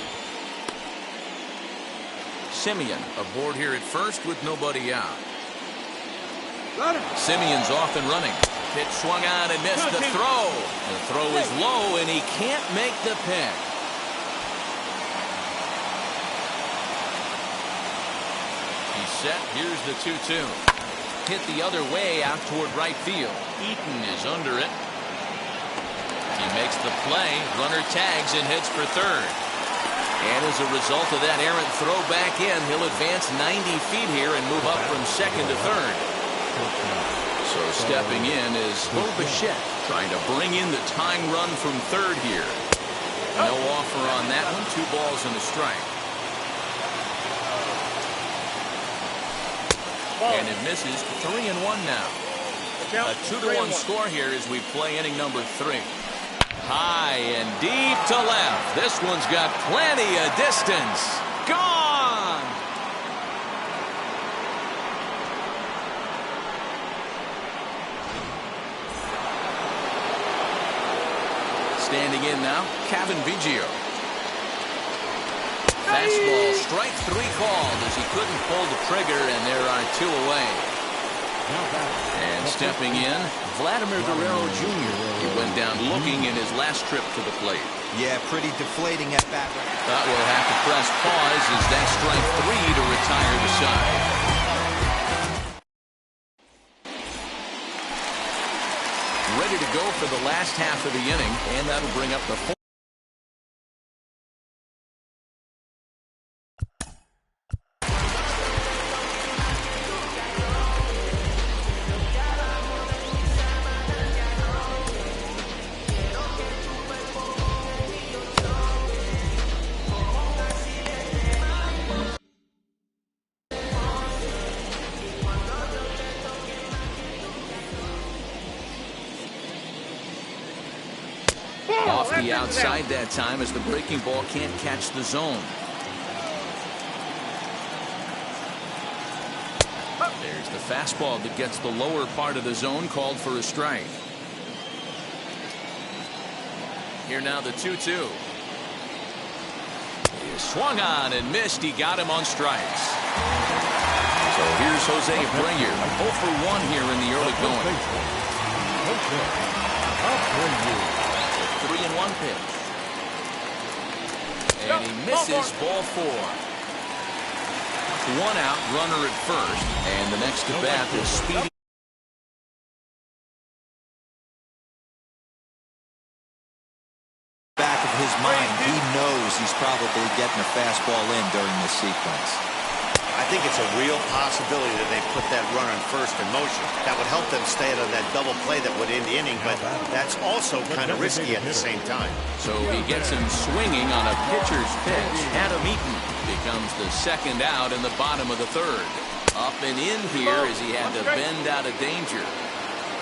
[SPEAKER 1] Semien aboard here at first with nobody out. Semien's off and running. Pitch swung on and missed the throw. The throw is low, and he can't make the pick. He's set. Here's the 2-2. Hit the other way out toward right field. Eaton is under it. He makes the play. Runner tags and heads for third. And as a result of that errant throw back in, he'll advance 90 feet here and move up from second to third. So stepping in is Bo Bichette, trying to bring in the tying run from third here. No offer on that one. 2 balls and a strike. And it misses. 3-1 now. A 2-1 score here as we play inning number 3. High and deep to left. This one's got plenty of distance. Gone! Standing in now, Cavan Biggio. Fastball, strike 3 called as he couldn't pull the trigger, and there are 2 away. And stepping in, Vladimir Guerrero Jr. He went down looking in his last trip to the plate.
[SPEAKER 2] Yeah, pretty deflating at bat.
[SPEAKER 1] But we'll have to press pause as that's strike 3 to retire the side. Ready to go for the last half of the inning, and that'll bring up the 4th. Off the outside that time as the breaking ball can't catch the zone. There's the fastball that gets the lower part of the zone, called for a strike. Here now the 2-2. He swung on and missed. He got him on strikes. So here's Jose Abreu, 0 for 1 here in the early going. 3-1 pitch. And he misses, ball 4. 1 out, runner at first. And the next at bat is Speedy.
[SPEAKER 2] Back of his mind, he knows he's probably getting a fastball in during this sequence.
[SPEAKER 4] I think it's a real possibility that they put that runner in first in motion. That would help them stay out of that double play that would end the inning, but that's also kind of risky at the same time.
[SPEAKER 1] So he gets him swinging on a pitcher's pitch. Adam Eaton becomes the second out in the bottom of the 3rd. Up and in here as he had to bend out of danger.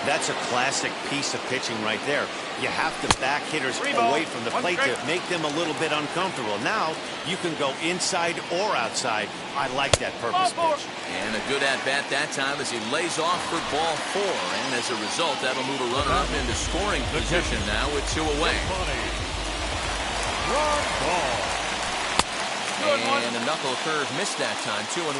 [SPEAKER 4] That's a classic piece of pitching right there. You have to back hitters away from the plate to make them a little bit uncomfortable. Now you can go inside or outside. I like that purpose pitch.
[SPEAKER 1] And a good at-bat that time as he lays off for ball 4. And as a result, that'll move a runner up into scoring position now with 2 away. And a knuckle curve missed that time, 2-1.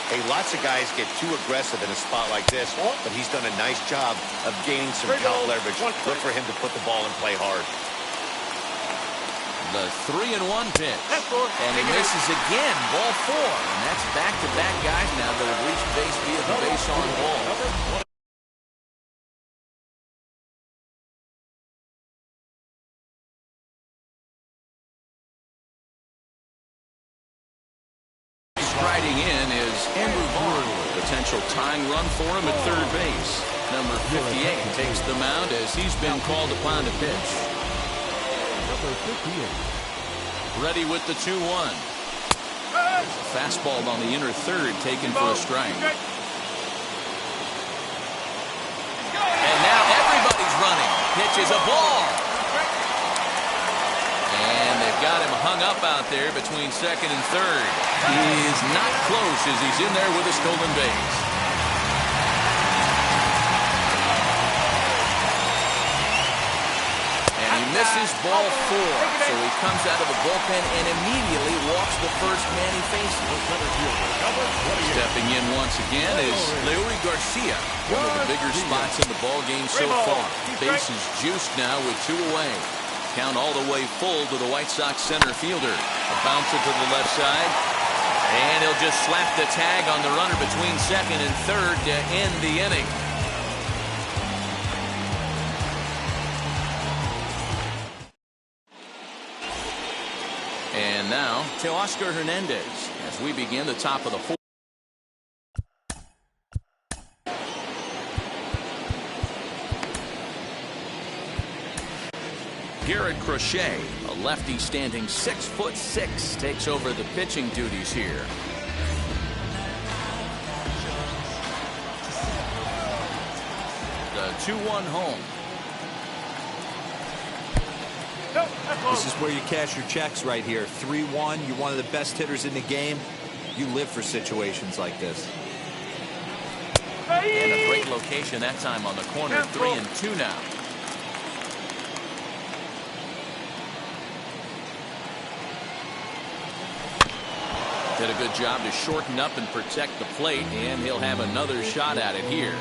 [SPEAKER 4] Hey, lots of guys get too aggressive in a spot like this, but he's done a nice job of gaining some count leverage. Look for him to put the ball and play hard.
[SPEAKER 1] The 3-1 pitch. And he misses again, ball 4. And that's back-to-back guys now that have reached base via the base on ball. Striding in is Andrew Vaughn. Potential tying run for him at third base. Number 58 takes the mound as he's been called upon to pitch.
[SPEAKER 3] Number 58.
[SPEAKER 1] Ready with the 2-1. There's a fastball on the inner 3rd taken for a strike. And now everybody's running. Pitch is a ball. And they've got him hung up out there between 2nd and 3rd. He is not close as he's in there with a stolen base. And he misses ball 4. So he comes out of the bullpen and immediately walks the first man he faces. Stepping in once again is Leury Garcia. One of the bigger spots in the ballgame so far. Base is juiced now with 2 away. Count all the way full to the White Sox center fielder. A bouncer to the left side. And he'll just slap the tag on the runner between 2nd and 3rd to end the inning. And now to Oscar Hernandez as we begin the top of the 4th. Garrett Crochet, a lefty standing 6'6", takes over the pitching duties here. The 2-1 home.
[SPEAKER 2] This is where you cash your checks right here. 3-1. You're one of the best hitters in the game. You live for situations like this.
[SPEAKER 1] And a great location that time on the corner. 3-2 now. Did a good job to shorten up and protect the plate, and he'll have another shot at it here.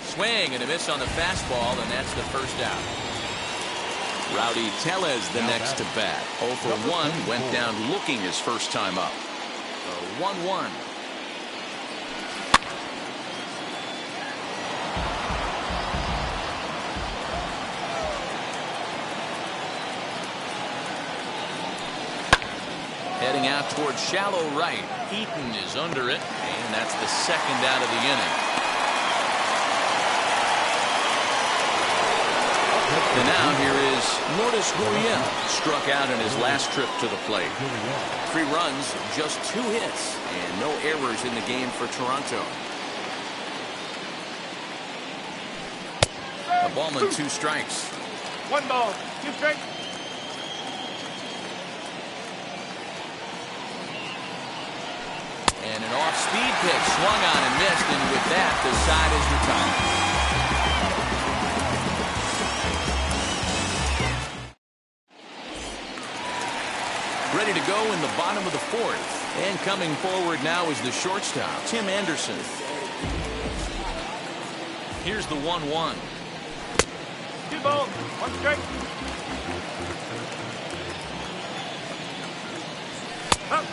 [SPEAKER 1] Swing and a miss on the fastball, and that's the first out. Rowdy Tellez the next to bat. 0 for 1, went down looking his first time up. 1-1. Heading out towards shallow right. Eaton is under it, and that's the second out of the inning. And now here is Lourdes Gurriel, struck out in his last trip to the plate. 3 runs, just 2 hits, and no errors in the game for Toronto. A ball and 2 strikes.
[SPEAKER 7] 1 ball, 2 strikes.
[SPEAKER 1] And an off-speed pitch swung on and missed, and with that, the side is retired. Ready to go in the bottom of the 4th. And coming forward now is the shortstop, Tim Anderson. Here's the 1-1.
[SPEAKER 7] 2 balls, 1 strike. Up.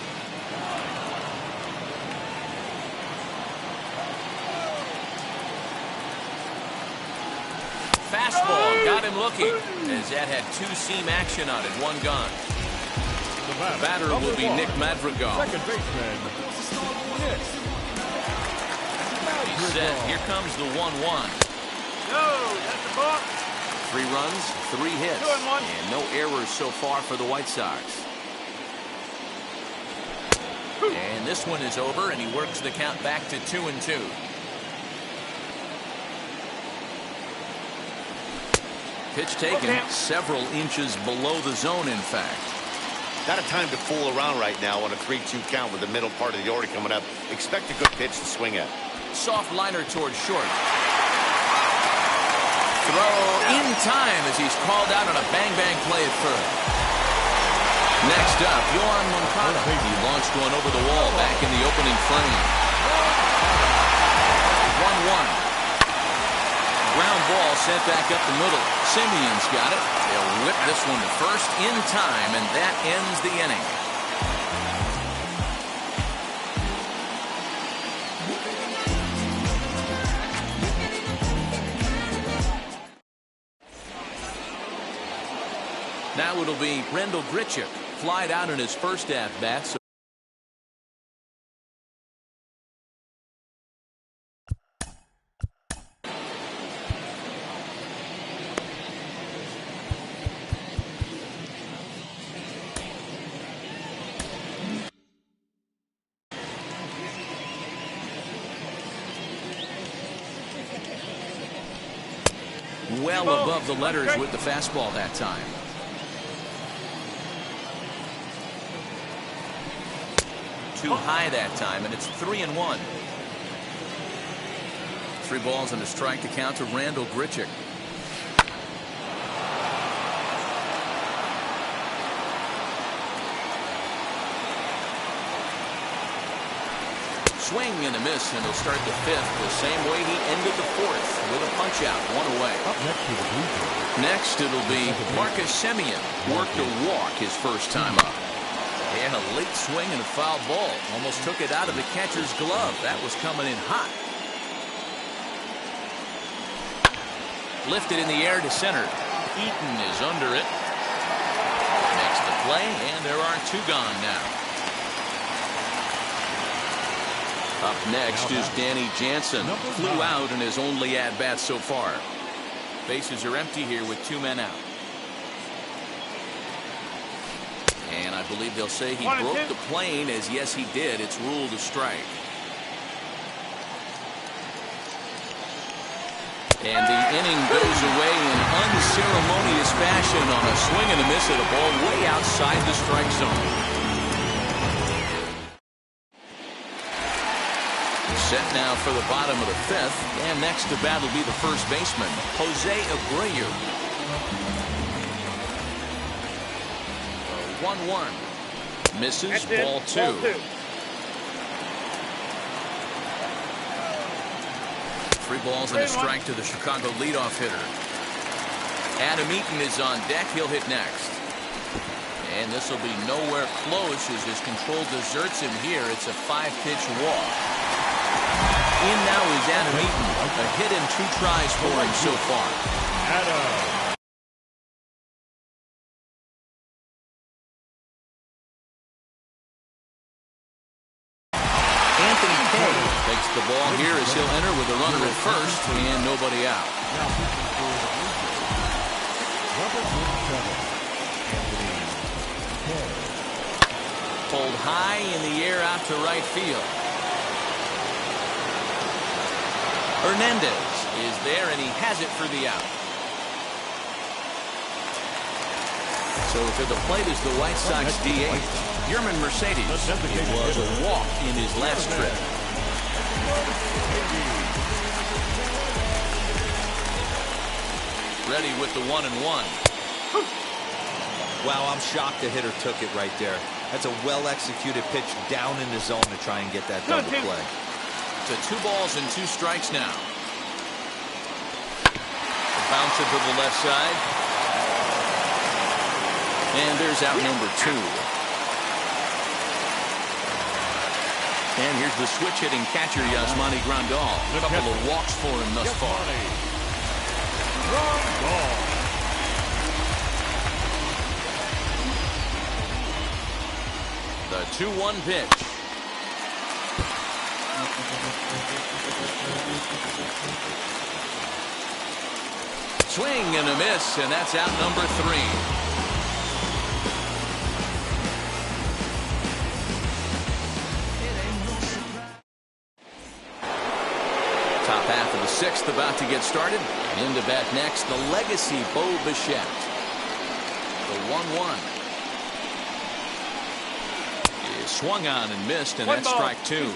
[SPEAKER 1] Fastball got him looking, as that had 2-seam action on it, 1 gone. The batter will be Nick Madrigal.
[SPEAKER 3] Second baseman.
[SPEAKER 1] He's set. Here comes the 1-1.
[SPEAKER 7] No, that's the ball.
[SPEAKER 1] 3 runs, 3 hits,
[SPEAKER 7] 2 and 1.
[SPEAKER 1] and no errors so far for the White Sox. And this one is over, and he works the count back to 2-2. Pitch taken several inches below the zone, in fact.
[SPEAKER 4] Not a time to fool around right now on a 3-2 count with the middle part of the order coming up. Expect a good pitch to swing at.
[SPEAKER 1] Soft liner towards short. Throw in time as he's called out on a bang-bang play at third. Next up, Yoan Moncada. He launched one over the wall back in the opening frame. 1-1. Ground ball sent back up the middle. Simeon's got it. They'll whip this one to first in time, and that ends the inning. Now it'll be Randal Grichuk, flied out in his first at-bat. So well above the letters with the fastball that time. Too high that time, and it's 3-1. 3 balls and a strike to count to Randal Grichuk. Swing and a miss, and he'll start the 5th the same way he ended the 4th, with a punch-out, 1 away.
[SPEAKER 3] Up next to the Blue Jays.
[SPEAKER 1] Next, it'll be Marcus Semien. Worked a walk his first time up. And a late swing and a foul ball. Almost took it out of the catcher's glove. That was coming in hot. Lifted in the air to center. Eaton is under it. Makes the play, and there are 2 gone now. Up next is Danny Jansen. Flew out in his only at-bat so far. Bases are empty here with 2 men out. And I believe they'll say he broke the plane, as yes he did. It's ruled a strike. And the inning goes away in unceremonious fashion on a swing and a miss at a ball way outside the strike zone. Set now for the bottom of the 5th, and next to bat will be the first baseman, Jose Abreu. 1-1. Misses. Ball two. 3 balls and a strike to the Chicago leadoff hitter. Adam Eaton is on deck. He'll hit next. And this will be nowhere close as his control deserts him here. It's a 5-pitch walk. In now is Adam Eaton. A hit and 2 tries for him so far. Anthony Kay takes the ball here as he'll enter with a runner at first and nobody out. Pulled high in the air out to right field. Hernandez is there and he has it for the out. So to the plate is the White Sox DH, Yermin Mercedes. It was a walk in his last trip. Ready with the 1-1.
[SPEAKER 2] Wow, I'm shocked the hitter took it right there. That's a well-executed pitch down in the zone to try and get that double play.
[SPEAKER 1] To 2 balls and 2 strikes now. Bounce it to the left side. And there's out number 2. And here's the switch-hitting catcher, Yasmani Grandal. A couple of walks for him thus far. The 2-1 pitch. Swing and a miss, and that's out number 3. Top half of the 6th about to get started. Into bat next, the legacy Bo Bichette. The 1-1. Is swung on and missed, and that's strike 2.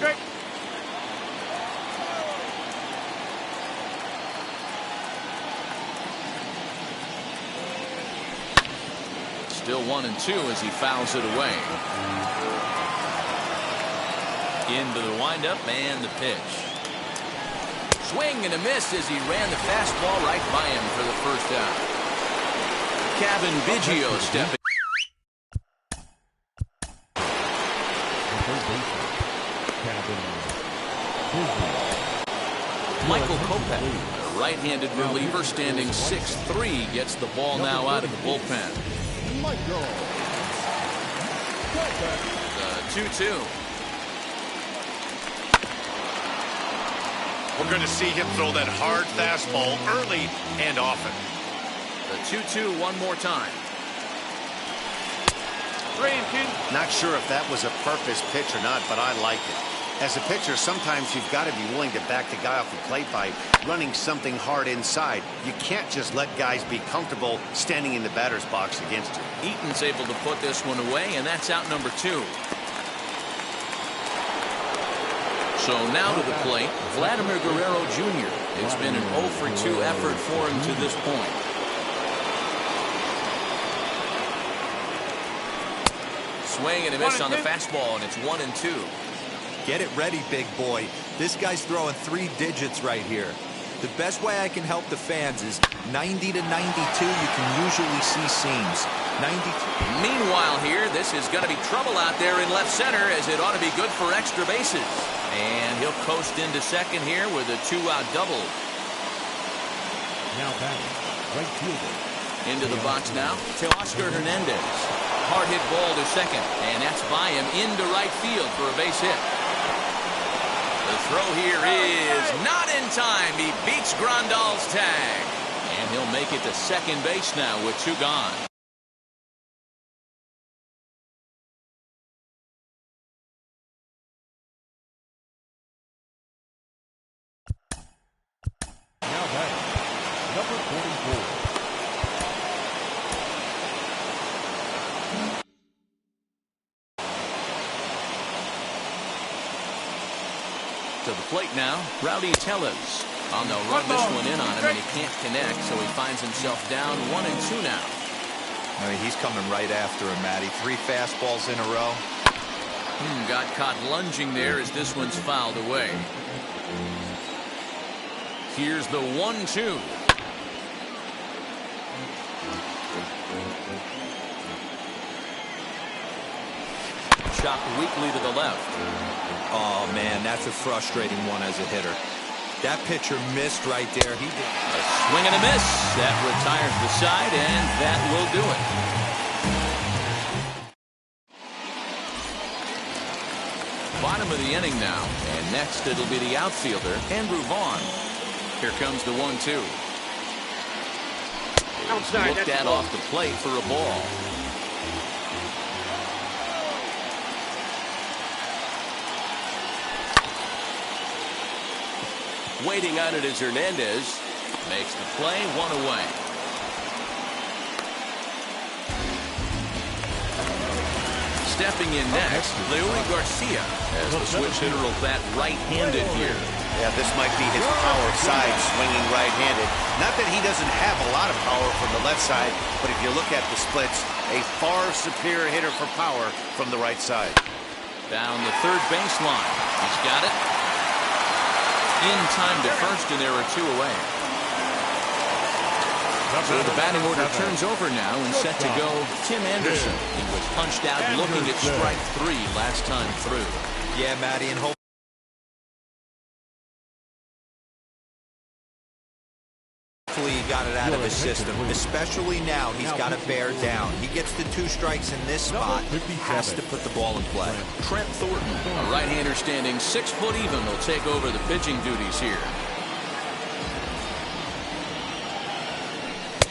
[SPEAKER 1] Still 1-2 as he fouls it away. Into the windup and the pitch. Swing and a miss as he ran the fastball right by him for the first out. Kevin Biggio stepping. Michael Kopech, a right-handed reliever standing 6'3", gets the ball now out of the bullpen. The 2-2.
[SPEAKER 4] We're going to see him throw that hard fastball early and often.
[SPEAKER 1] The 2-2 one more time.
[SPEAKER 7] 3-2.
[SPEAKER 4] Not sure if that was a purpose pitch or not, but I like it. As a pitcher, sometimes you've got to be willing to back the guy off the plate by running something hard inside. You can't just let guys be comfortable standing in the batter's box against you.
[SPEAKER 1] Eaton's able to put this one away, and that's out number 2. So now to the plate, Vladimir Guerrero Jr. It's been an 0-for-2 effort for him to this point. Swing and a miss on the fastball, and it's 1-2.
[SPEAKER 2] Get it ready, big boy. This guy's throwing 3 digits right here. The best way I can help the fans is 90 to 92. You can usually see seams. 92.
[SPEAKER 1] Meanwhile here, this is going to be trouble out there in left center as it ought to be good for extra bases. And he'll coast into second here with a 2-out double.
[SPEAKER 3] Now batting, right fielder.
[SPEAKER 1] Into the box now, Teoscar Hernandez. Hard hit ball to second, and that's by him into right field for a base hit. The throw here is not in time. He beats Grandal's tag. And he'll make it to second base now with 2 gone.
[SPEAKER 3] Now batting, number 44.
[SPEAKER 1] To the plate now, Rowdy Tellez. Oh, they'll run this one in on him, and he can't connect, so he finds himself down 1-2 now.
[SPEAKER 2] I mean, he's coming right after him, Matty. 3 fastballs in a row.
[SPEAKER 1] Got caught lunging there as this one's fouled away. Here's the 1-2. Chopped weakly to the left.
[SPEAKER 2] Oh, man, that's a frustrating one as a hitter. That pitcher missed right there. He did.
[SPEAKER 1] A swing and a miss. That retires the side, and that will do it. Bottom of the inning now, and next it'll be the outfielder, Andrew Vaughn. Here comes the 1-2.
[SPEAKER 7] Outside,
[SPEAKER 1] looked at off the plate for a ball.
[SPEAKER 5] Waiting on it is Hernandez.
[SPEAKER 1] Makes the play, 1 away. Stepping in next, Leury Garcia, as the switch hitter will bat right-handed here.
[SPEAKER 4] Yeah, this might be his power side, swinging right-handed. Not that he doesn't have a lot of power from the left side, but if you look at the splits, a far superior hitter for power from the right side.
[SPEAKER 1] Down the third baseline. He's got it. In time to first, and there are 2 away. So the batting order turns over now and set to go Tim Anderson. He was punched out looking at strike 3 last time through.
[SPEAKER 2] Yeah, Matty, and hopefully he got it out of his system, especially now. He's got to bear down. He gets the 2 strikes in this spot. Has to put the ball in play.
[SPEAKER 1] Trent Thornton, a right-hander standing 6 foot even, will take over the pitching duties here.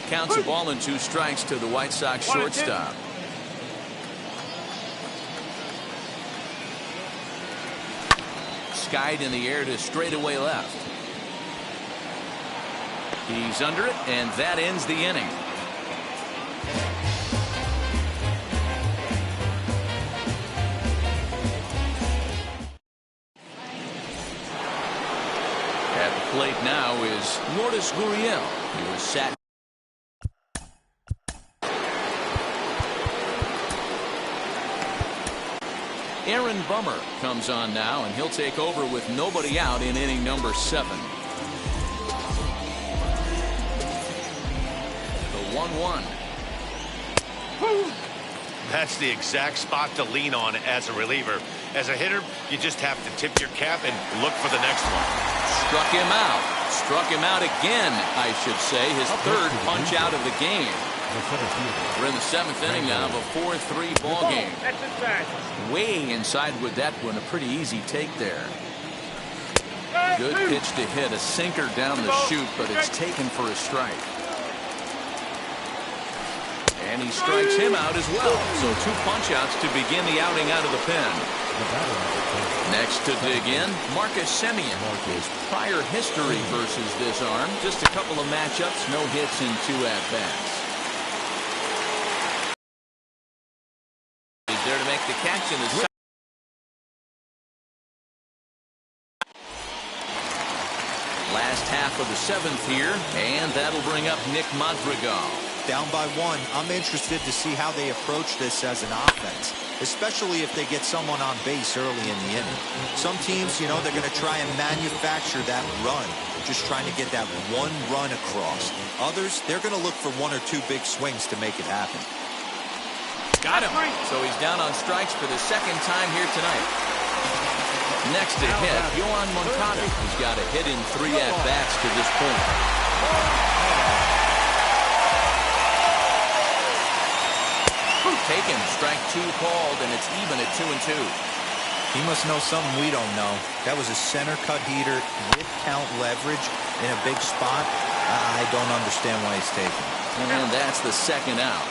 [SPEAKER 1] Counts a ball and 2 strikes to the White Sox shortstop. Skied in the air to straightaway left. He's under it, and that ends the inning. At the plate now is Lourdes Gurriel. He was sat. Aaron Bummer comes on now, and he'll take over with nobody out in inning number 7. The 1-1.
[SPEAKER 4] That's the exact spot to lean on as a reliever. As a hitter, you just have to tip your cap and look for the next one.
[SPEAKER 1] Struck him out. Struck him out again, I should say. His 3rd punch out of the game. We're in the 7th inning now of a 4-3 ball game. Way inside with that one. A pretty easy take there. Good pitch to hit. A sinker down the chute, but it's taken for a strike. And he strikes him out as well. So 2 punch-outs to begin the outing out of the pen. Next to dig in, Marcus Semien. His prior history versus this arm. Just a couple of matchups, no hits in 2 at-bats. He's there to make the catch in the last half of the 7th here, and that'll bring up Nick Madrigal.
[SPEAKER 2] Down by 1. I'm interested to see how they approach this as an offense, especially if they get someone on base early in the inning. Some teams, you know, they're going to try and manufacture that run, just trying to get that 1 run across. Others, they're going to look for 1 or 2 big swings to make it happen.
[SPEAKER 1] Got him. So he's down on strikes for the 2nd time here tonight. Next to hit, Yoan Moncada, who's got a hit in 3 at-bats to this point. Taken, strike 2 called, and it's even at 2-2.
[SPEAKER 2] He must know something we don't know. That was a center cut heater with count leverage in a big spot. I don't understand why he's taken.
[SPEAKER 1] And that's the 2nd out.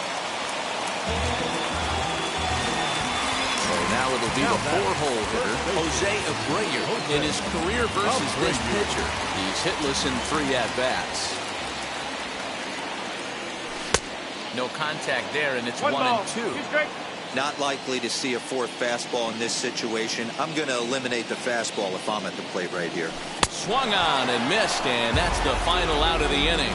[SPEAKER 1] So now it'll be the 4-hole hitter, Jose Abreu, in his career versus this pitcher. He's hitless in 3 at-bats. No contact there, and it's 1-2.
[SPEAKER 2] Not likely to see a fourth fastball in this situation. I'm going to eliminate the fastball if I'm at the plate right here.
[SPEAKER 1] Swung on and missed, and that's the final out of the inning.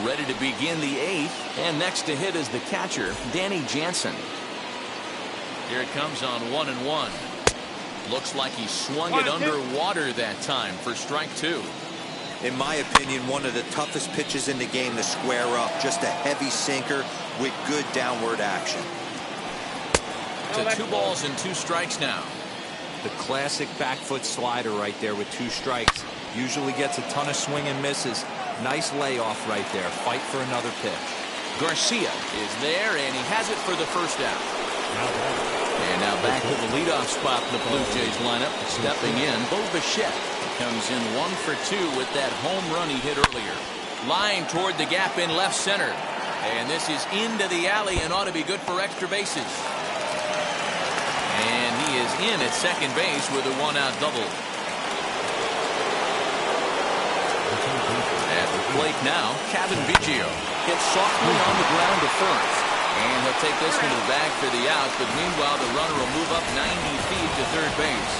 [SPEAKER 1] Ready to begin the 8th, and next to hit is the catcher, Danny Jansen. Here it comes on 1-1. Looks like he swung it underwater that time for strike 2.
[SPEAKER 2] In my opinion, one of the toughest pitches in the game to square up. Just a heavy sinker with good downward action.
[SPEAKER 1] To 2 balls and 2 strikes now.
[SPEAKER 2] The classic back foot slider right there with 2 strikes. Usually gets a ton of swing and misses. Nice layoff right there. Fight for another pitch.
[SPEAKER 1] Garcia is there, and he has it for the first out. And now back to the leadoff spot in the Blue Jays lineup. Stepping in, Bo Bichette comes in 1 for 2 with that home run he hit earlier. Line toward the gap in left center. And this is into the alley and ought to be good for extra bases. And he is in at second base with a 1-out double. At the plate now, Kevin Biggio hits softly on the ground to first. And he'll take this one to the bag for the out, but meanwhile the runner will move up 90 feet to third base.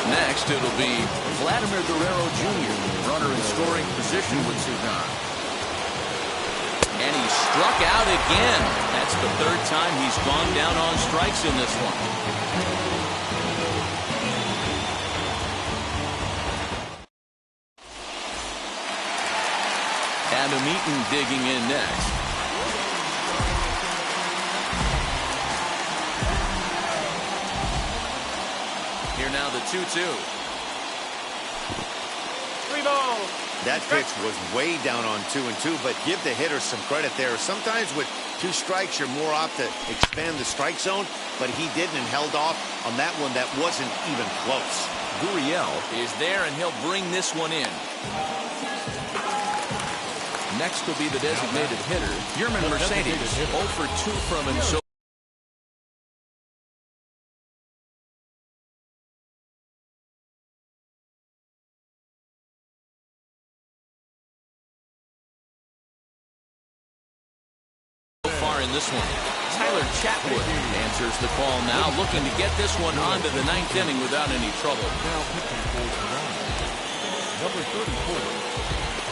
[SPEAKER 1] Next it'll be Vladimir Guerrero Jr., runner in scoring position with 2 gone. And he struck out again. That's the 3rd time he's gone down on strikes in this one. Adam Eaton digging in next. Here now the 2-2.
[SPEAKER 7] 3 balls.
[SPEAKER 4] That pitch was way down on 2-2, but give the hitter some credit there. Sometimes with 2 strikes, you're more apt to expand the strike zone, but he didn't and held off on that one that wasn't even close.
[SPEAKER 1] Gurriel is there, and he'll bring this one in. Next will be the designated hitter, Yermin Mercedes. 0 for 2 from him. So in this one. Tyler Chatwood answers the call now, looking to get this one onto the 9th inning without any trouble.
[SPEAKER 3] Now pitching for number 34,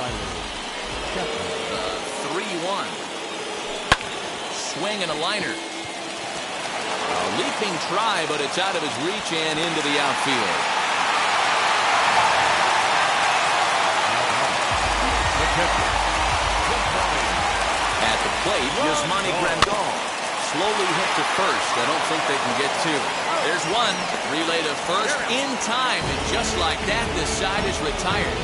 [SPEAKER 3] Tyler Chatwood.
[SPEAKER 1] 3-1. Swing and a liner. A leaping try, but it's out of his reach and into the outfield.
[SPEAKER 3] The catcher,
[SPEAKER 1] at the plate, Yasmani Grandal. Slowly hit to first. I don't think they can get 2. There's 1. Relay to first in time. And just like that, this side is retired.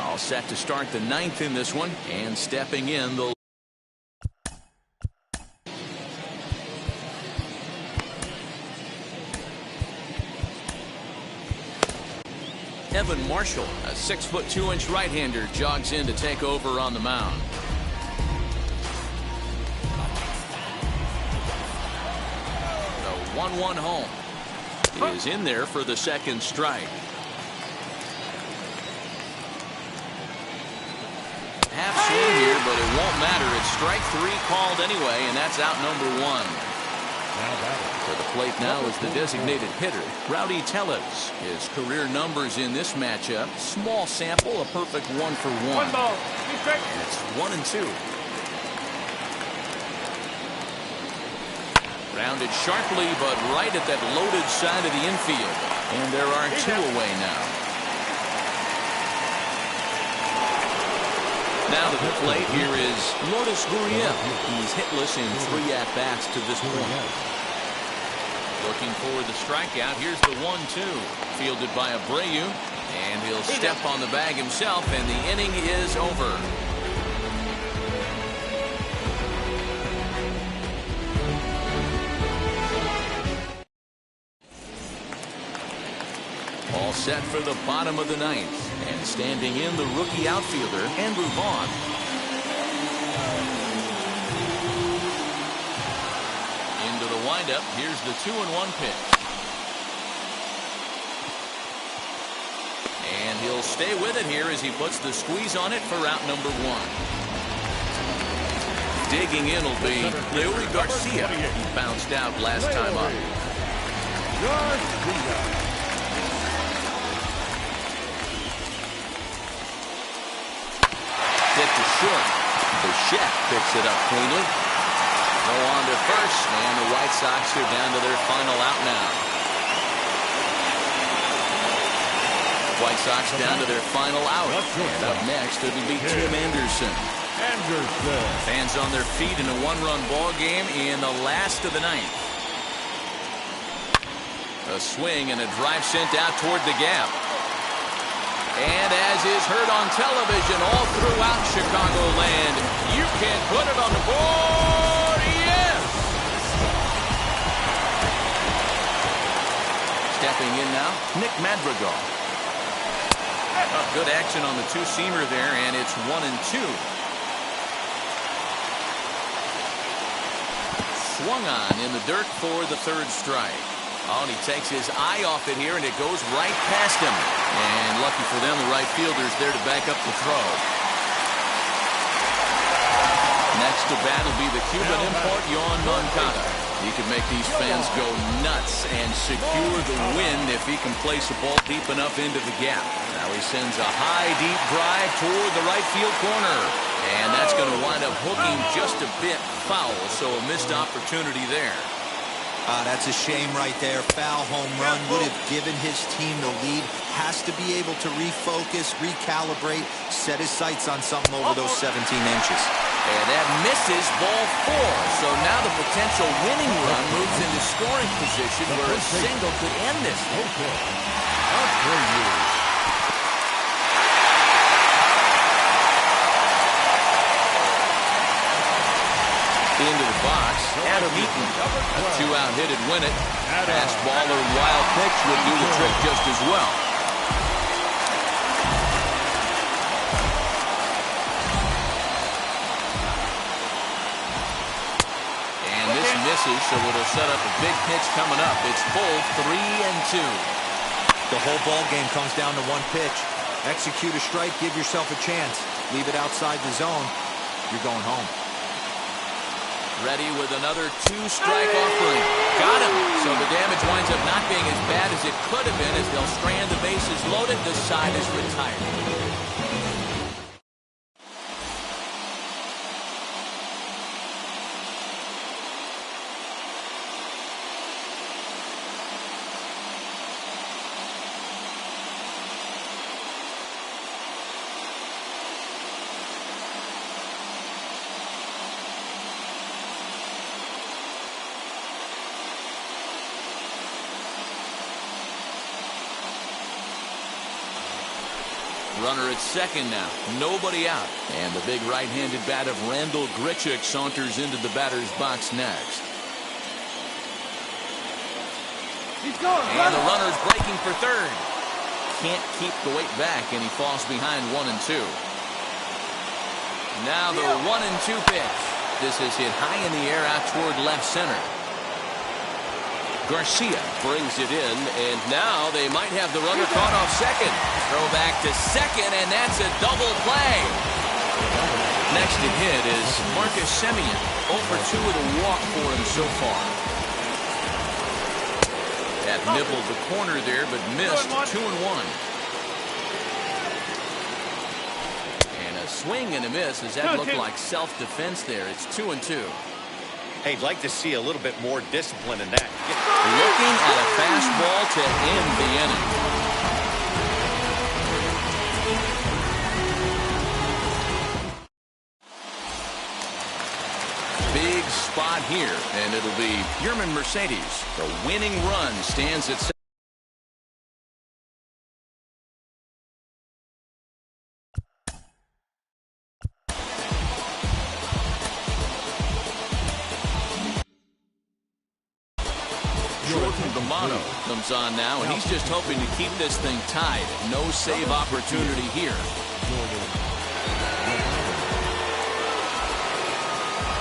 [SPEAKER 1] All set to start the 9th in this one. And stepping in, the Evan Marshall, a 6'2" right-hander, jogs in to take over on the mound. The 1-1 home is in there for the 2nd strike. Half swing here, but it won't matter. It's strike 3 called anyway, and that's out number 1. To the plate now is the designated hitter, Rowdy Tellez. His career numbers in this matchup, small sample, a perfect 1 for 1.
[SPEAKER 7] 1 ball.
[SPEAKER 1] And it's 1-2. Rounded sharply, but right at that loaded side of the infield. And there are 2 away now. Now to the plate, here is Lourdes Gurriel. He's hitless in 3 at-bats to this point. Looking for the strikeout. Here's the 1-2. Fielded by Abreu. And he'll step on the bag himself, and the inning is over. All set for the bottom of the 9th. And standing in, the rookie outfielder, Andrew Vaughn. windup. Here's the 2-1 pitch. And he'll stay with it here as he puts the squeeze on it for out number 1. Digging in will be Leury Garcia. He bounced out last time up. Hit to short. Bichette picks it up cleanly. Go on to first, and the White Sox are down to their final out now. White Sox down to their final out. And up next, it'll be Tim Anderson. Fans on their feet in a one-run ball game in the last of the ninth. A swing and a drive sent out toward the gap. And as is heard on television all throughout Chicagoland, you can put it on the board. Yes! Stepping in now, Nick Madrigal. Good action on the two-seamer there, and it's 1-2. Swung on in the dirt for the third strike. Oh, and he takes his eye off it here, and it goes right past him. And lucky for them, the right fielder's there to back up the throw. Next to bat will be the Cuban import, Yoan Moncada. He can make these fans go nuts and secure the win if he can place a ball deep enough into the gap. Now he sends a high, deep drive toward the right field corner. And that's going to wind up hooking just a bit foul, so a missed opportunity there.
[SPEAKER 2] That's a shame right there. Foul home run would have given his team the lead. Has to be able to refocus, recalibrate, set his sights on something over those 17 inches.
[SPEAKER 1] And that misses ball 4. So now the potential winning run moves into scoring position where a single could end this thing. Into the box, Adam Eaton. A 2-out hit would win it. Fastball or wild pitch would do the trick just as well. And this misses, so it'll set up a big pitch coming up. It's full 3-2.
[SPEAKER 2] The whole ball game comes down to one pitch. Execute a strike, give yourself a chance. Leave it outside the zone, you're going home.
[SPEAKER 1] Ready with another 2-strike offering. Got him. So the damage winds up not being as bad as it could have been as they'll strand the bases loaded. This side is retired. Runner at second now. Nobody out. And the big right-handed bat of Randal Grichuk saunters into the batter's box next. And the runner's breaking for third. Can't keep the weight back, and he falls behind 1-2. Now the 1-2 pitch. This is hit high in the air out toward left center. Garcia brings it in, and now they might have the runner caught off second. Throw back to second, and that's a double play. Next to hit is Marcus Semien. 0 for 2 with a walk for him so far. That nibbled the corner there, but missed. 2-1. And a swing and a miss. Does that look like self-defense there? It's 2-2.
[SPEAKER 4] Hey, I'd like to see a little bit more discipline in that.
[SPEAKER 1] Looking at a fastball to end the inning. Big spot here, and it'll be Yermin Mercedes. The winning run stands at comes on now, and he's just hoping to keep this thing tied. No save opportunity here.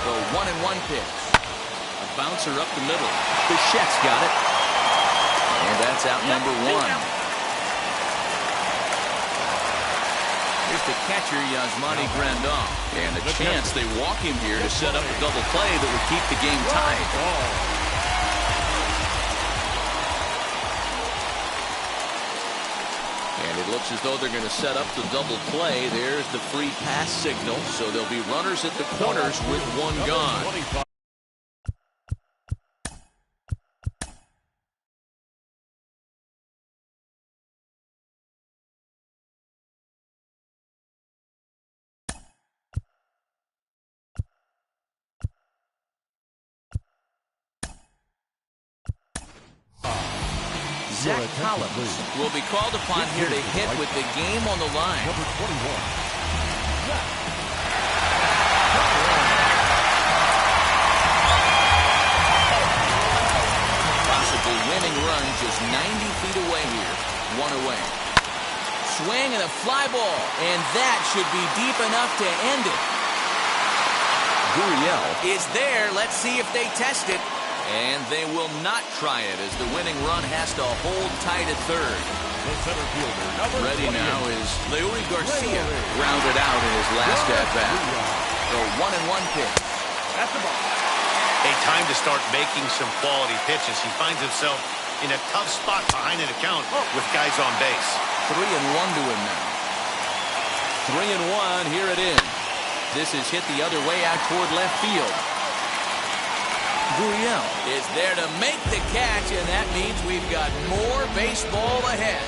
[SPEAKER 1] The 1-1 pitch. A bouncer up the middle. Bichette's got it. And that's out number one. Here's the catcher, Yasmani Grandal. And a chance they walk him here to set up a double play that would keep the game tied. And it looks as though they're going to set up the double play. There's the free pass signal. So there'll be runners at the corners with one gone. Zach Collins will be called upon here to hit with the game on the line.
[SPEAKER 3] Number 21.
[SPEAKER 1] Possible winning run just 90 feet away here. One away. Swing and a fly ball. And that should be deep enough to end it. Gurriel is there. Let's see if they test it. And they will not try it as the winning run has to hold tight at third.
[SPEAKER 3] The center fielder, number
[SPEAKER 1] Ready now is Leury Garcia, grounded out in his last at-bat. The 1-1 pitch.
[SPEAKER 7] That's the ball.
[SPEAKER 4] A time to start making some quality pitches. He finds himself in a tough spot behind an account with guys on base.
[SPEAKER 1] 3-1 to him now. 3-1, here it is. This is hit the other way out toward left field. Gurriel is there to make the catch, and that means we've got more baseball ahead.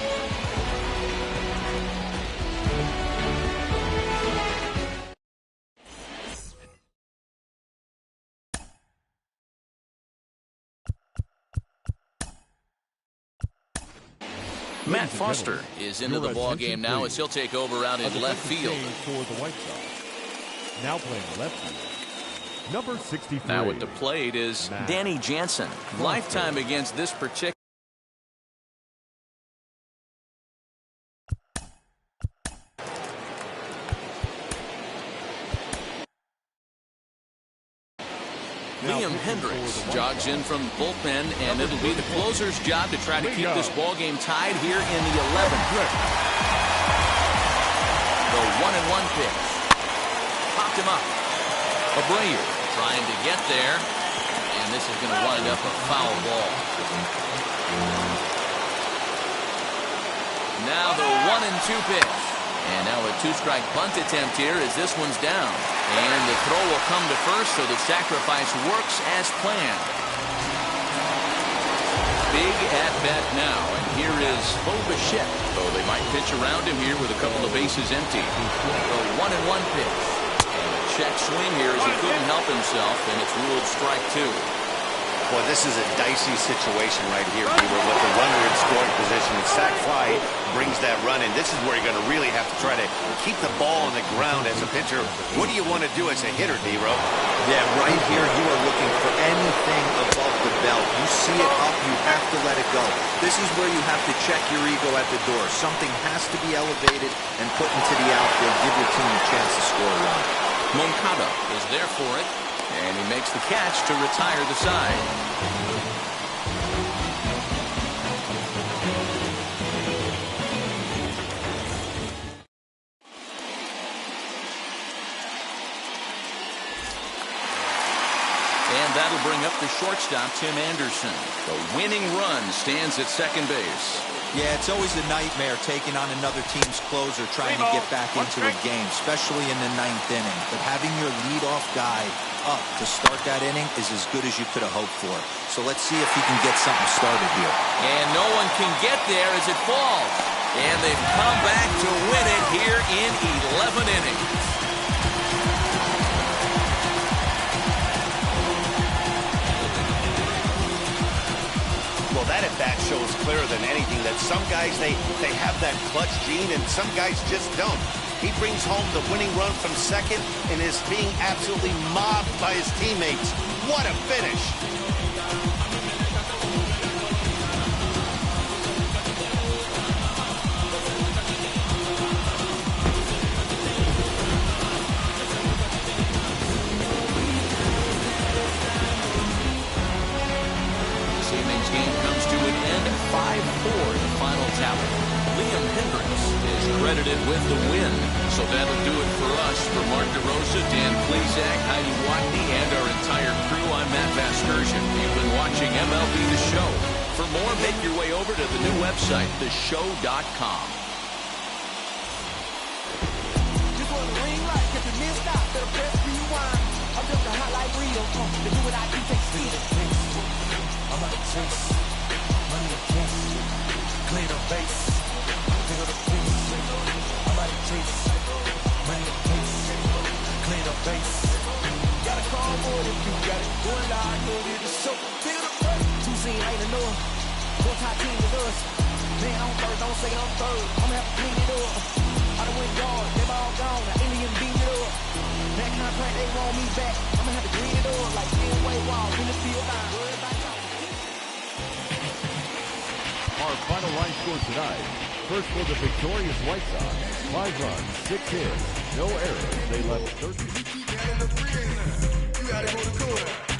[SPEAKER 1] Matt Foster is into the ball game now as he'll take over out in left field.
[SPEAKER 3] For the White Sox. Now playing left field. Number 63.
[SPEAKER 1] Now at the plate is Danny Jansen. Lifetime against this particular. Liam Hendricks jogs in from the bullpen, and it'll be the closer's job to try to keep this ball game tied here in the 11th. The 1-1 pitch. Popped him up. Abreu trying to get there, and this is going to wind up a foul ball. Now the 1-2 pitch. And now a two-strike bunt attempt here as this one's down. And the throw will come to first, so the sacrifice works as planned. Big at-bat now, and here is Bo Bichette. Oh, they might pitch around him here with a couple of bases empty. The 1-1 pitch. And a check swing here as he couldn't help himself, and it's ruled strike two.
[SPEAKER 4] Boy, this is a dicey situation right here, Beaver, with the runner in scoring position. And sac fly brings that run in. This is where you're going to really have to try to keep the ball on the ground as a pitcher. What do you want to do as a hitter, Dero?
[SPEAKER 2] Yeah, right here you are looking for anything above the belt. You see it up, you have to let it go. This is where you have to check your ego at the door. Something has to be elevated and put into the outfield. Give your team a chance to score a run.
[SPEAKER 1] Moncada is there for it, and he makes the catch to retire the side. And that'll bring up the shortstop, Tim Anderson. The winning run stands at second base.
[SPEAKER 2] Yeah, it's always a nightmare taking on another team's closer trying to get back into a game, especially in the 9th inning. But having your leadoff guy up to start that inning is as good as you could have hoped for. So let's see if he can get something started here.
[SPEAKER 1] And no one can get there as it falls. And they've come back to win it here in 11 innings.
[SPEAKER 4] Well, that at-bat shows clearer than anything that some guys, they have that clutch gene and some guys just don't. He brings home the winning run from second and is being absolutely mobbed by his teammates. What a finish!
[SPEAKER 1] talent. Liam Hendricks is credited with the win. So that'll do it for us. For Mark DeRosa, Dan Plesac, Heidi Watney, and our entire crew, I'm Matt Vasgersian. You've been watching MLB The Show. For more, make your way over to the new website, theshow.com.
[SPEAKER 8] This was a ring light. If you missed out, better press rewind. I'm just a hot like Rio. To do what I do, take speed. I'm out of chase. Money to kiss. Clear the base. Clear the face. I'm out of chase. Money to kiss. Clear the base. Got a call for it if you got it. Going live, know it is so. Clear the face. Two scene ain't enough. Four top team with us. Man, I'm third, don't say I'm third. I'ma have to clean it up. I done went yard, they all gone. Now Indian beat it up. That contract, they want me back. I'ma have to clean it up like Fenway Wall in the field. I'm worried about y'all.
[SPEAKER 3] Our final line score tonight. First for the victorious White Sox. 5 runs, 6 hits, no errors. They left 13.
[SPEAKER 8] You gotta go to court.